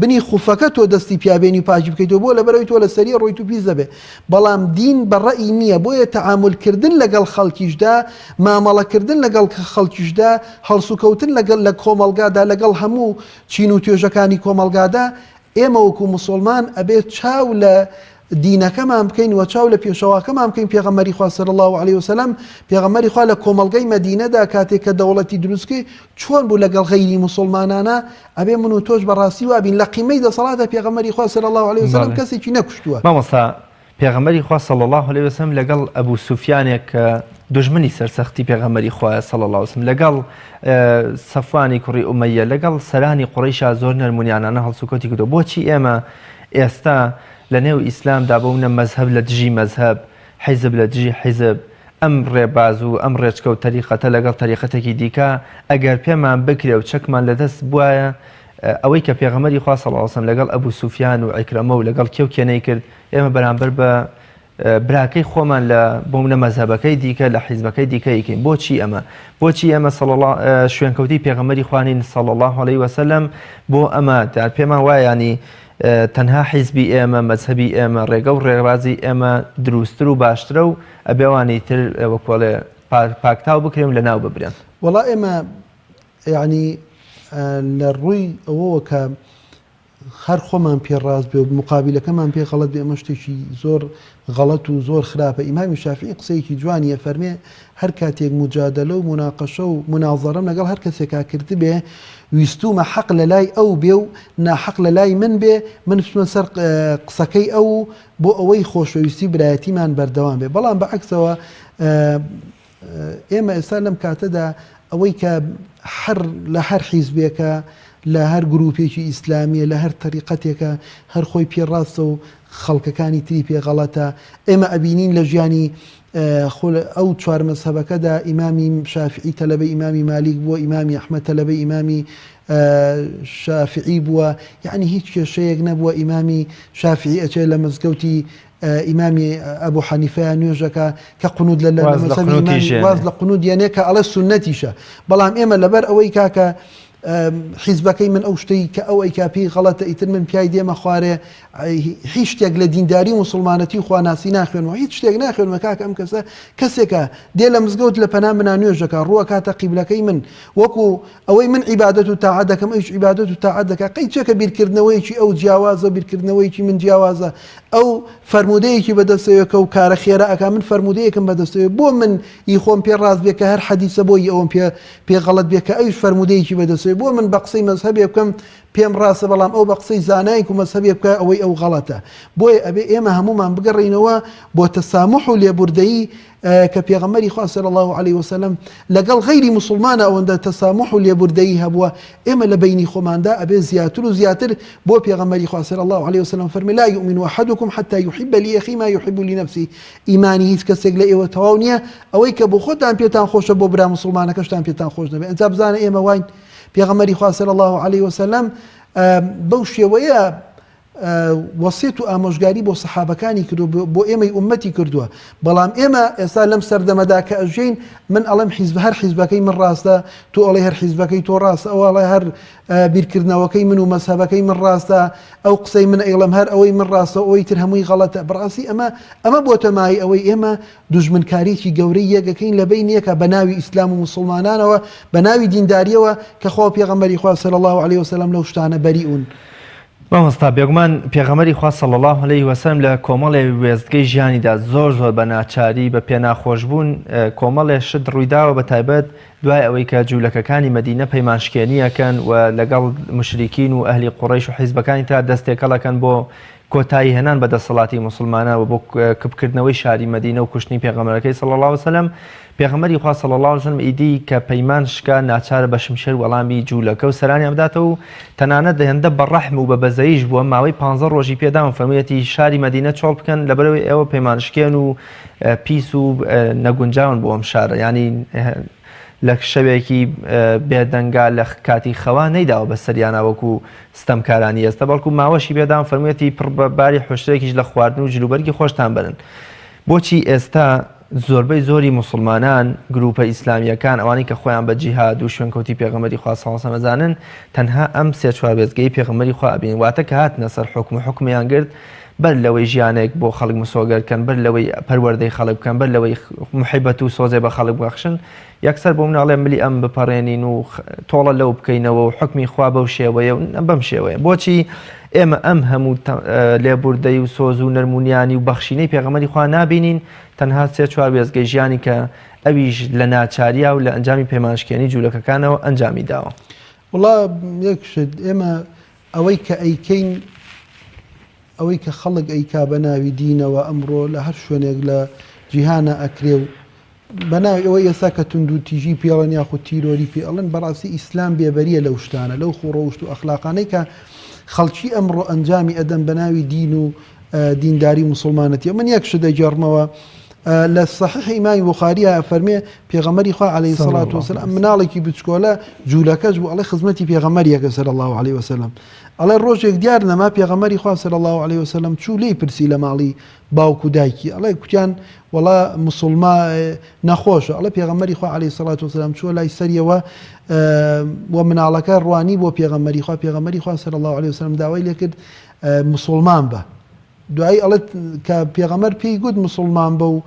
بنی خوفەکە تۆ دەستی پیابێنی و پاچی بکەیتەوە، بۆ لەبەرەوەی تۆ لە سەری ڕۆیت و پیس دەبێ. بەڵام دین بەڕەئی نییە، بۆیە تەعاملکردن لەگەڵ خەڵکیشدا، مامەڵەکردن لەگەڵ خەڵکیشدا، هەڵسوکەوتن لە کۆمەلگادا لەگەڵ هەموو چین و توێژەکانی کۆمەلگادا، ئێمە وەکو موسڵمان ئەبێت چاو لە دینەکەمان بکەین و چاو لە پێشەواکەمان بکەین. پێغەمبەری خوا صلی الله عليه وسلم، پێغەمبەری خوا لە کۆمەلگەی مەدینەدا کاتێک کە دەوڵەتی دروستکەی چۆن بوو لەگەڵ غەیری موسڵمانانە، ئەبێ من و تۆش بەڕاستی وابین لە قیمەی دەسەڵاتە پێغەمبەری خوا صلی الله عليه وسلم کەسێکی نەکوشتووە. مامۆستا پێغەمبەری خوا صلی الله عليه وسلم لەگەڵ ئەبوو سوفیانێک دژمنی سەرسەختی پێغەمبەری خوا صلی الله عليه وسلم، لەگەڵ سەفوانی کوڕی ئومەیە، لەگەڵ سەرانی قوڕەیشا زۆر نەرمونیانانە هەڵسوکەوتی کردو. بۆچی ئێمە ئێستا لە نێو ئیسلامدا بوونە مەزهب لە دژی مەزهب، حیزب لە دژی حیزب، ئەم ڕێباز و ئەم ڕێچکە و تەریقەتە لەگەڵ تەریقەتێکی دیکە ئەگەر پێمان بکرێ و چەکمان لەدەست بواە ئەوەی کە پێغەمبەری خوا صلی الله علیه وسلم لەگەڵ ئەبوو سوفیان و عیکرەمە و لەگەڵ کێنەی کرد، ئێمە بەرامبەر بە براکەی خۆمان لە بوونە مەزهبەکەی دیکە لە حیزبەکەی دیکە یکەین. بۆچی ئەمە شوێنکەوتی پێغەمبەری خوانین صلی الله عليه وسلم بۆ ئەمە پێمان وایە ینی تەنها حیزبی ئێمە، مەزهبی ئێمە، ڕێگە و ڕێبازی ئێمە دروستتر و باشترە و ئەبێوانی تر وەکوڵێ پاکتاو بکرێن لە ناو ببرێن. وەڵا ئێمە ینی لە ڕووی ئەوەوە کە هەر خۆمان پێڕاست بێ و مقابلەکەمان پێ غەڵەت بێ، ئەمە شتێکی زۆر غەڵەت و زۆر خراپە. ئیمامی شافعی قسەیەکی جوانیە، فەرمێ هەر کاتێک مجادلە و مناقەشە و مناظەرەم لەگەڵ هەر کەسێکا کرد بێ، ویستومە حەق لە لای ئەو بێ و ناحەق لە لای من بێ، من بچمە سەر قسەکەی ئەو بۆ ئەوەی خۆشەویستی برایەتیمان بەردەوام بێ. بەڵام بەعەکسەوە ئێمە ئێستا لەم کاتەدا ئەوەی کە لە هەر حیزبێکە، لە هەر گروپێکی ئیسلامیە، لە هەر تەریقەتێکە هەر خۆی پێڕاستە و خەڵکەکانی تری پێغەڵەتە، ئێمە ئەبینین لە ژیانی ئەو چوار مەزهەبەکەدا ئیمامی شافعی تەلەبەی ئیمامی مالیک بووە، ئیمامی ئەحمەد تەلەبەی ئیمامی شافعی بووە، یعنی هیچ کێشەیەک نەبووە. ئیمامی شافعی ئەچێ لە مزگەوتی ئیمامی ئەبوو حەنیفە نوێژەکە کە قونود لە واز لە قونود یانێ کە ئەڵێ سونەتیشە. بەڵام ئێمە لەبەر ئەوەی کاکە حیزبەکەی من ئەو شتەی کە ئەو ئەیکاپی غەڵەتە ئیتر من پیای دێمە خوارێ هیچ شتێک لە دینداری و مسلمانەتی و خواناسی ناخوێنەوە، هیچ شتێک ناخوێنمە کاکە ئەم کەسێکە دێ لە مزگەوت لە پەنا منە نوێژەکە ڕووە کاتە قیبلەکەی من وەکو ئەوەی من عیبادەت و تاعەت دەکەم، ئەویش عیبادەت و تاعەت دەکا. قەی چێکە بیرکردنەوەیکی ئەو جیاوازە، بیرکردنەوەیکی من جیاوازە، ئەو فەرمودەیەکی بەدەستەوەکە و کارە خێرا ئەکا، من فەرمودەیەکم بەدەستەوە بۆ من ئی خۆم پێ ڕاست بێ کە هەر حەدیسە بۆی ئەوم پێ غەڵەت بێ کە ئەویش فەرمودەیەکی بەدەستەوە، بۆ من بە قسەی مەذهبێ بکەم پێم ڕاستە بەڵام ئەو بە قسەی زانایك و مەذهبێ بکە ئەوەی ئەو غەڵەتە بۆیە ئەبێ ئێمە هەمومان بگەڕێینەوە بۆ تەسامح و لێبوردەیی کە پێغەمبەری خوا صلی الله عليه وسلم لەگەڵ غەیری موسڵمانە ئەوەندە تەسامح و لێبوردەیی هەبووە ئێمە لە بینی خۆماندا ئەبێ زیاتر و زیاتر بۆ پێغەمبەری خوا صلی الله عليه وسلم فەرمی لا يؤمن أحدكم حتى يحب لأخيه ما يحب لنفسه ئیمانی هیچ کەسێک لە ئێوە تەواو نییە ئەوەی کە بۆ خۆتان پێتان خۆشە بۆ برا موسڵمانەکەشتان پێتان خۆش دەبێت ئەجا بزانە ئێمە واین پێغەمبەری خوا صلی الله عليه وسلم بەو شێوەیە وەسیەت و ئامۆژگاری بۆ سەحابەکانی کردو بۆ ئێمەی ئومەتی کردووە بەڵام ئێمە ئێستا لەم سەردەمەدا کە ئەژین من ئەڵێم هەر حیزبەکەی من ڕاستە تۆ ئەڵێ هەر حیزبەکەی تۆ ڕاستە ئەو ئەڵێ هەر بیرکردنەوەکەی من و مەذهبەکەی من ڕاستە ئەو قسەی من ئەیڵێم هەر ئەوەی من ڕاستە ئەوەی تر هەمووی غەڵەتە بەڕاستی ئەمە بۆتە مای ئەوەی ئێمە دوژمنکاریی گەورەی یەکەکەین لە بین یەکە بە ناوی ئیسلام و موسڵمانانەوە بە ناوی دینداریەوە کە خوا پێغەمبەری خوا صلی الله عليه وسلم لەو شتانە بەریئون مامۆستا بێگومان پێغەمبەری خوا صلی الله عليه وسلم لە کۆمەڵێ وێستگەی ژیانیدا زۆر بە ناچاری بە پێناخۆشبوون کۆمەڵێ شت ڕوویداوە بە تایبەت دوای ئەوەی کە جوولەکەکانی مەدینە پەیمانشکێنیەکەن و لەگەڵ مشریکین و ئەهلی قوڕەیش و حیزبەکانی تا دەستێکەڵەکەن بۆ کۆتایی هێنان بە دەسەڵاتی موسڵمانە و بۆ کبکردنەوەی شاری مەدینە و کوشتنی پێغەمبەرەکەی صلی الله عليه وسلم پێغەمبەری خوا صلی الله عليه وسلم ئیدی کە پەیمان شکا ناچارە بە شمشێر وەڵامی جوولەکە و سەرانیان بداتەوە و تەنانەت هێندە بەڕەحم و بە بەزەیش بووە ماوەی 15 ڕۆژی پێداوە فەرموویەتی شاری مەدینە چۆڵ بکەن لەبەرەوەی ئێوە پەیمانشکێن و پیس و نەگونجاون بۆ ئەم شارە ینی لە شەوێکی بێدەنگا لە کاتی خەوا نەیداوە بە سەریانە وەکو ستەمکارانی ئێستا بەڵکو ماوەشی بێدام فەرموویەتی پڕباری حوشتێکیش لە خواردن و جلوبەرگی خۆشتان برن بۆچی ئێستا زۆربەی زۆری موسڵمانان گروپە ئیسلامیەکان ئەوانی کە خۆیان بە جیهاد و شوێنکەوتی پێغەمبەری خوا صلی الله عليه وسلم ئەزانن تەنها ئەم سێ چوار وێستگەی پێغەمبەری خوا ئەبینن واتە کە هاتنە سەر حکمیان گرت بەر لەوەی ژیانێک بۆ خەڵک مسۆگەرکەن بەر لەوەی پەروەردەی خەڵک بکەن بەر لەوەی محیبەت و سۆزێ بە خەڵک بەخشن یەکسەر بۆ مناڵێ ملی ئەم بپەڕێنین و تۆڵە لەو بکەینەوە و حکمی خوا بەو شێوەیە و بەم شێوەیە بۆچی ئێمە ئەم هەموو لێبوردەی و سۆز و نەرمونیانی و بەخشینەی پێغەمبەری خوا نابینین تەنها سێ چوار وێستگەی ژیانی کە ئەویش لە ناچاریە و لە ئەنجامی پەیمانشکێنی جوولەکەکانەوە ئەنجامی داوە وڵا یەکشت ئێمە ئەوەی کە ئەیکەین ئەوەی کە خەڵک ئەیکا بە ناوی دینەوە ئەمڕۆ لە هەر شوێنێک لە جیهانە ئەکرێ و بە ناوی ئەوەی ئێستا کە تونند و تیژی پێڵەن یاخود تیرۆری پێڵن بەڕاستی ئیسلام بێبەریە لەو شتانە لەو خوڕەوشت و ئەخلاقانەی کە خەڵکی ئەمڕۆ ئەنجامی ئەدەن بە ناوی دین و دینداری موسڵمانەتی من یەک شت دەجێڕمەوە لە صحیح ئیمامی بوخاریە فەرمێ پێغەمبەری خوا عەلەیهی سەڵات وسەلام مناڵێکی بچکۆلە جوولەکەش بوو ئەڵێ خزمەتی پێغەمبەریەکە صلی الله عليه وسلم ئەڵێ ڕۆژێک دیار نەما پێغەمبەری خوا صلی الله عليه وسلم چوو لێی پرسی لە ماڵی باوک و دایکی ئەڵێ کوتیان وەڵا موسڵما نەخۆشە ئەڵێ پێغەمبەری خوا عەلەیهی سەڵات وسەلام چووە لای سەریەوە و مناڵەکە ڕوانی بۆ پێغەمبەری خوا صلی الله عليه وسلم داوای لێ کرد موسڵمان بە دوایی ئەڵێت کە پێغەمبەر پێی گوت موسڵمان بە و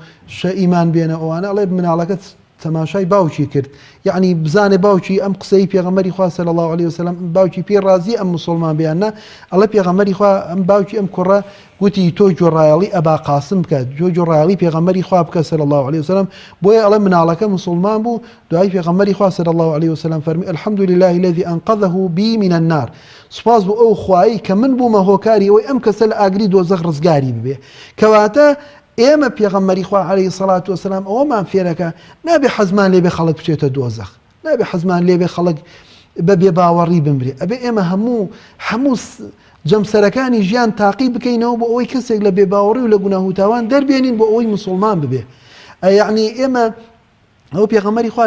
ئیمان بێنە ئەوانە ئەڵێ مناڵەکەت تەماشای باوکی کرد یعنی بزانێ باوکی ئەم قسەی پێغەمبەری خوا صلی الله عليه وسلم باوکی پێ ڕازی ئەم موسڵمان بیاننا ئەڵێ پێغەمبەری خوا ئەم باوکی ئەم کوڕە گوتی تۆ جۆڕایەڵی ئەبا قاسم بکە جۆڕایەڵی پێغەمبەری خوا بکە صلی الله عليه وسلم بۆیە ئەڵێ مناڵەکە موسڵمان بوو دوای پێغەمبەری خوا صلی الله عليه وسلم فەرمی الحمد لله الذي انقذه بي من النار سوپاس بۆ ئەو خوایی کە من بوومە هۆکاری ئەوەی ئەم کەسە لە ئاگری دۆزەخ ڕزگاری ببێ کەواتە ئێمە پێغەمبەری خوا عەلەیهی سەڵات وسەلام ئەوەمان فێرەکە نابێ حەزمان لێبێ خەڵک بچێتە دۆزەخ نابێ حەزمان لێبێ خەڵک بە بێباوەڕی بمرێ ئەبێ ئێمە هەموو جەمسەرەکانی ژیان تاقی بکەینەوە بۆ ئەوەی کەسێک لە بێباوەڕی و لە گوناه و تاوان دەربێنین بۆ ئەوەی موسڵمان ببێ یعنی ئێمە ئەو پێغەمبەری خوا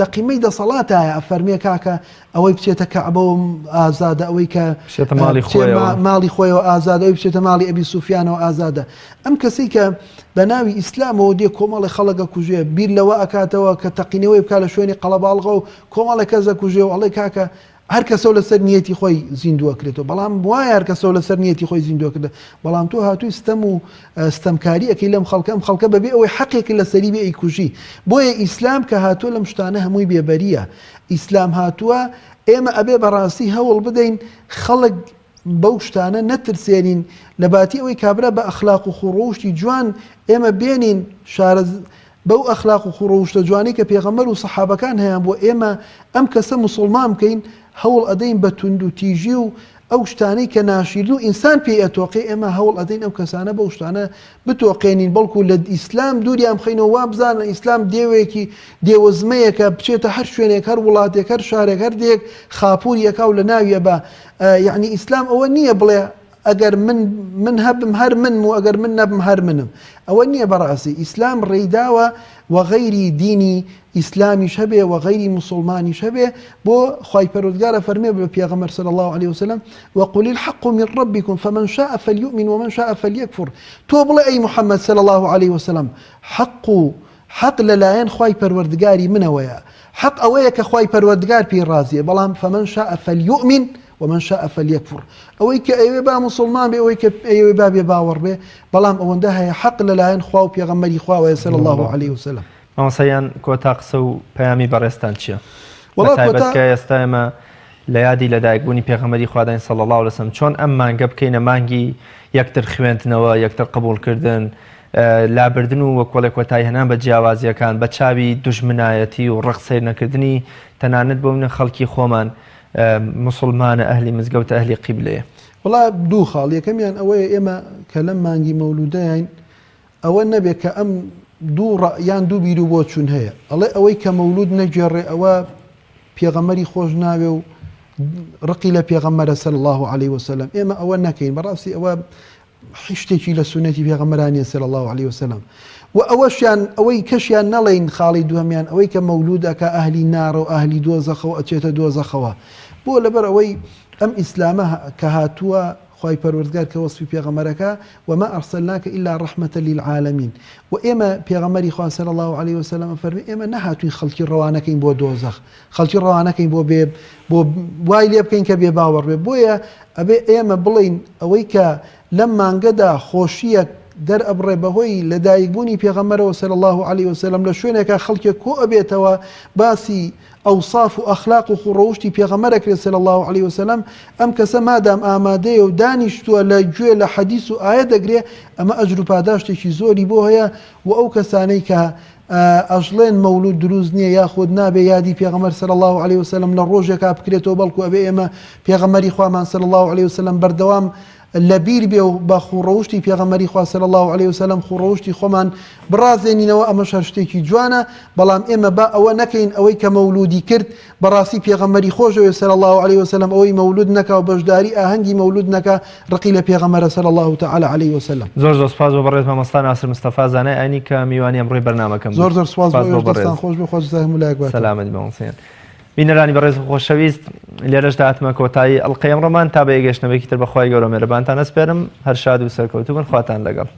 لە قیمەی دەسەڵاتایە ئەفەرمێ کاکە ئەوەی بچێتە کەعبە و ئازادە ئەوەی کە ماڵی خۆیەوە ئازادە ئەوەی بچێتە ماڵی ئەبی سوفیانەوە ئازادە ئەم کەسەی کە بە ناوی ئیسلامەوە دێ کۆمەڵی خەڵکە کوژێ بیر لەوە ئەکاتەوە کە تەقینەوەی بکات لە شوێنی قەڵەباڵغە و کۆمەڵی کەسە کوژێ و ئەڵێ کاکە هەر کەسە لەسەر نیەتی خۆی زیندووە کرێتەوە بەڵام وایە هەر کەسە لەسەر نیەتی خۆی زیندووە کردە بەڵام تۆ هاتووی ستەم و ستەمکاری ئەەکەی لەم خەڵکە بەبێ ئەوەی حەقێکی لەسەری بێ ئەیکوژی بۆیە ئیسلام کە هاتووە لەم شتانە هەمووی بێبەریە ئیسلام هاتووە ئێمە ئەبێ بەڕاستی هەوڵ بدەین خەڵک بەو شتانە نەترسێنین لە باتی ئەوەی کابرا بە ئەخلاق و خوڕەوشتی جوان ئێمە بێنین بەو ئەخلاق و خوڕەوشتە جوانی کە پێغەمبەر و سەحابەکان هەیان بۆ ئێمە ئەم کەسە موسڵمان بکەین هەوڵ ئەدەین بە توند و تیژی و ئەو شتانەی کە ناشیرد و ئینسان پێی ئەتۆقی ئێمە هەوڵ ئەدەین ئەو کەسانە بەو شتانە بتۆقێنین بەڵکو لە ئیسلام دووریان بخەینەوە وا بزانن ئیسلام دێوێکی دێوەزمەیەکە بچێتە هەر شوێنێک هەر وڵاتێک هەر شارێک هەر دێک خاپوریەکە و لە ناویە بە یعنی ئیسلام ئەوە نییە بڵێ ئەگەر من هەبم هەر منم و ئەگەر من نەبم هەر منم ئەوە نییە بەڕاستی ئیسلام ڕێیداوە وغەیری دینی ئیسلامیش هەبێ وغەیری موسڵمانیش هەبێ بۆ خوای پەروەردگارە فەرمێ بە پێغەمبەر صلی الله عليه وسلم وقل الحق من ربكم فمن شاء فليؤمن ومن شاء فليكفر تۆ بڵێ ئەی محەممەد صلی الله عليه وسلم حق لەلایەن خوای پەروەردگاری منەوەیە حق ئەوەیە کە خوای پەروەردگار پێی ڕازیە بەڵام فمن شاء فليؤمن ومن شاء فليكفر ئەوەی کە ئەوێ با مسلمان بێ ئەوەی کە ئەوێ با بێ باوەڕ بێ بەڵام ئەوەندە هەیە حق لەلایەن خوا و پێغەمبەری خواوەیە صلی الله عليه وسلم مامۆسایان کۆتا قسە و پەیامی بەڕێستان چییە؟ بەتایبەت کە ئێستا ئێمە لە یادی لەدایکبوونی پێغەمبەری خواداین صلی الله عليه وسلم چۆن ئەم مانگە بکەینە مانگی یەکتر خوێندنەوە یەکتر قبولکردن لابردن و وەکۆڵێک کۆتایی هێنان بە جیاوازیەکان بە چاوی دوژمنایەتی و ڕقسەیر نەکردنی تەنانەت بۆ منە خەڵکی خۆمان مسلمانە ئەهلی مزگەوتە ئەهلی قیبلەیە وڵا دوو خاڵ یەکەمیان ئەوەیە ئێمە کە لەم مانگی مەولودەیان ئەوە نەبێت کە ئەم دوو ڕەیان دوو بیر و بۆ چون هەیە ئەڵێ ئەوەی کە مەولود نەگێڕێ ئەوە پێغەمبەری خۆش ناوێ و ڕقی لە پێغەمبەرە صلی الله عليه وسلم ئێمە ئەوە نەکەین بەڕاستی ئەوە شتێکی لە سونەتی پێغەمبەرانیە صلی الله عليه وسلم و ئەوەشیان ئەوەی کەشیان نەڵێن خاڵی دووەمیان ئەوەی کە مەولودەکە ئەهلی نارە و ئەهلی دۆزەخەوە ئەچێتە دۆزەخەوە بۆ لەبەر ئەوەی ئەم ئیسلامە کە هاتووە خوای پەروەردگار کە وەسفی پێغەمبەرەکە وما ئەرسەلناکە إلا رحمة للعالمين و ئێمە پێغەمبەری خوا صلی الله عليه وسلم فەرمی ئێمە نەهاتوین خەڵکی ڕەوانەکەین بۆ دۆزەخ خەڵکی ڕەوانەکەین بۆ وای لێ بکەین کە بێ باوەڕ بێ بۆیە ئەبێ ئێمە بڵین ئەوەی کە لەم مانگەدا خۆشیەک دەرئەبڕێ بەهۆی لەدایکبوونی پێغەمبەرەوە صلی الله عليه وسلم لە شوێنێکە خەڵکێک کۆ ئەبێتەوە باسی ئەوصاف و ئەخلاق و خوڕەوشتی پێغەمبەرەکرێت صلی الله عليه وسلم ئەم کەسە مادام ئامادەیە و دانیشتووە لە گوێ لە حەدیث و ئایە دەگرێ ئەمە ئەجر و پاداشتێکی زۆری بۆ هەیە و ئەو کەسانەی کە ئەژڵێن مەولود دروست نییە یاخود نابێ یادی پێغەمبەر صلی الله عليه وسلم لە ڕۆژێکا بکرێتەوە بەڵکو ئەبێ ئێمە پێغەمبەری خوامان صلی الله عليه وسلم بەردەوام لەبیر بێ و بە خوڕەوشتی پێغەمبەری خوا صلی الله عليه وسلم خوڕەوشتی خۆمان بڕازێنینەوە ئەمەش شتێکی جوانە بەڵام ئێمە با ئەوە نەکەین ئەوەی کە مەولودی کرد بەڕاستی پێغەمبەری خۆشەوە صلی الله عليه وسلم ئەوەی مەولود نەکا و بەشداری ئاهەنگی مەولود نەکا ڕقی لە پێغەمبەرە صلی الله تعالی عليه وسلم زۆر سپاس بۆ بەڕێز مامۆستا ناسر مستەفا زانای ئاینی کە میوانی ئەمڕۆی بەرنامەکەم زۆر سپاس بۆ دەستان خۆش بێ خۆش جزاکم لایەک بێت سەلامەتی مامۆستایان بینەرانی بەڕێز خۆشەویست لێرەشدا هاتمە کۆتایی ئەڵقەی ئەمڕۆمان تا بە یەکگەشتنەوەیەکی تر بەخوای گەورە مێرەبانتان ئەسپێرم هەر شاد و سەرکەوتوو بن خواتان لەگەڵ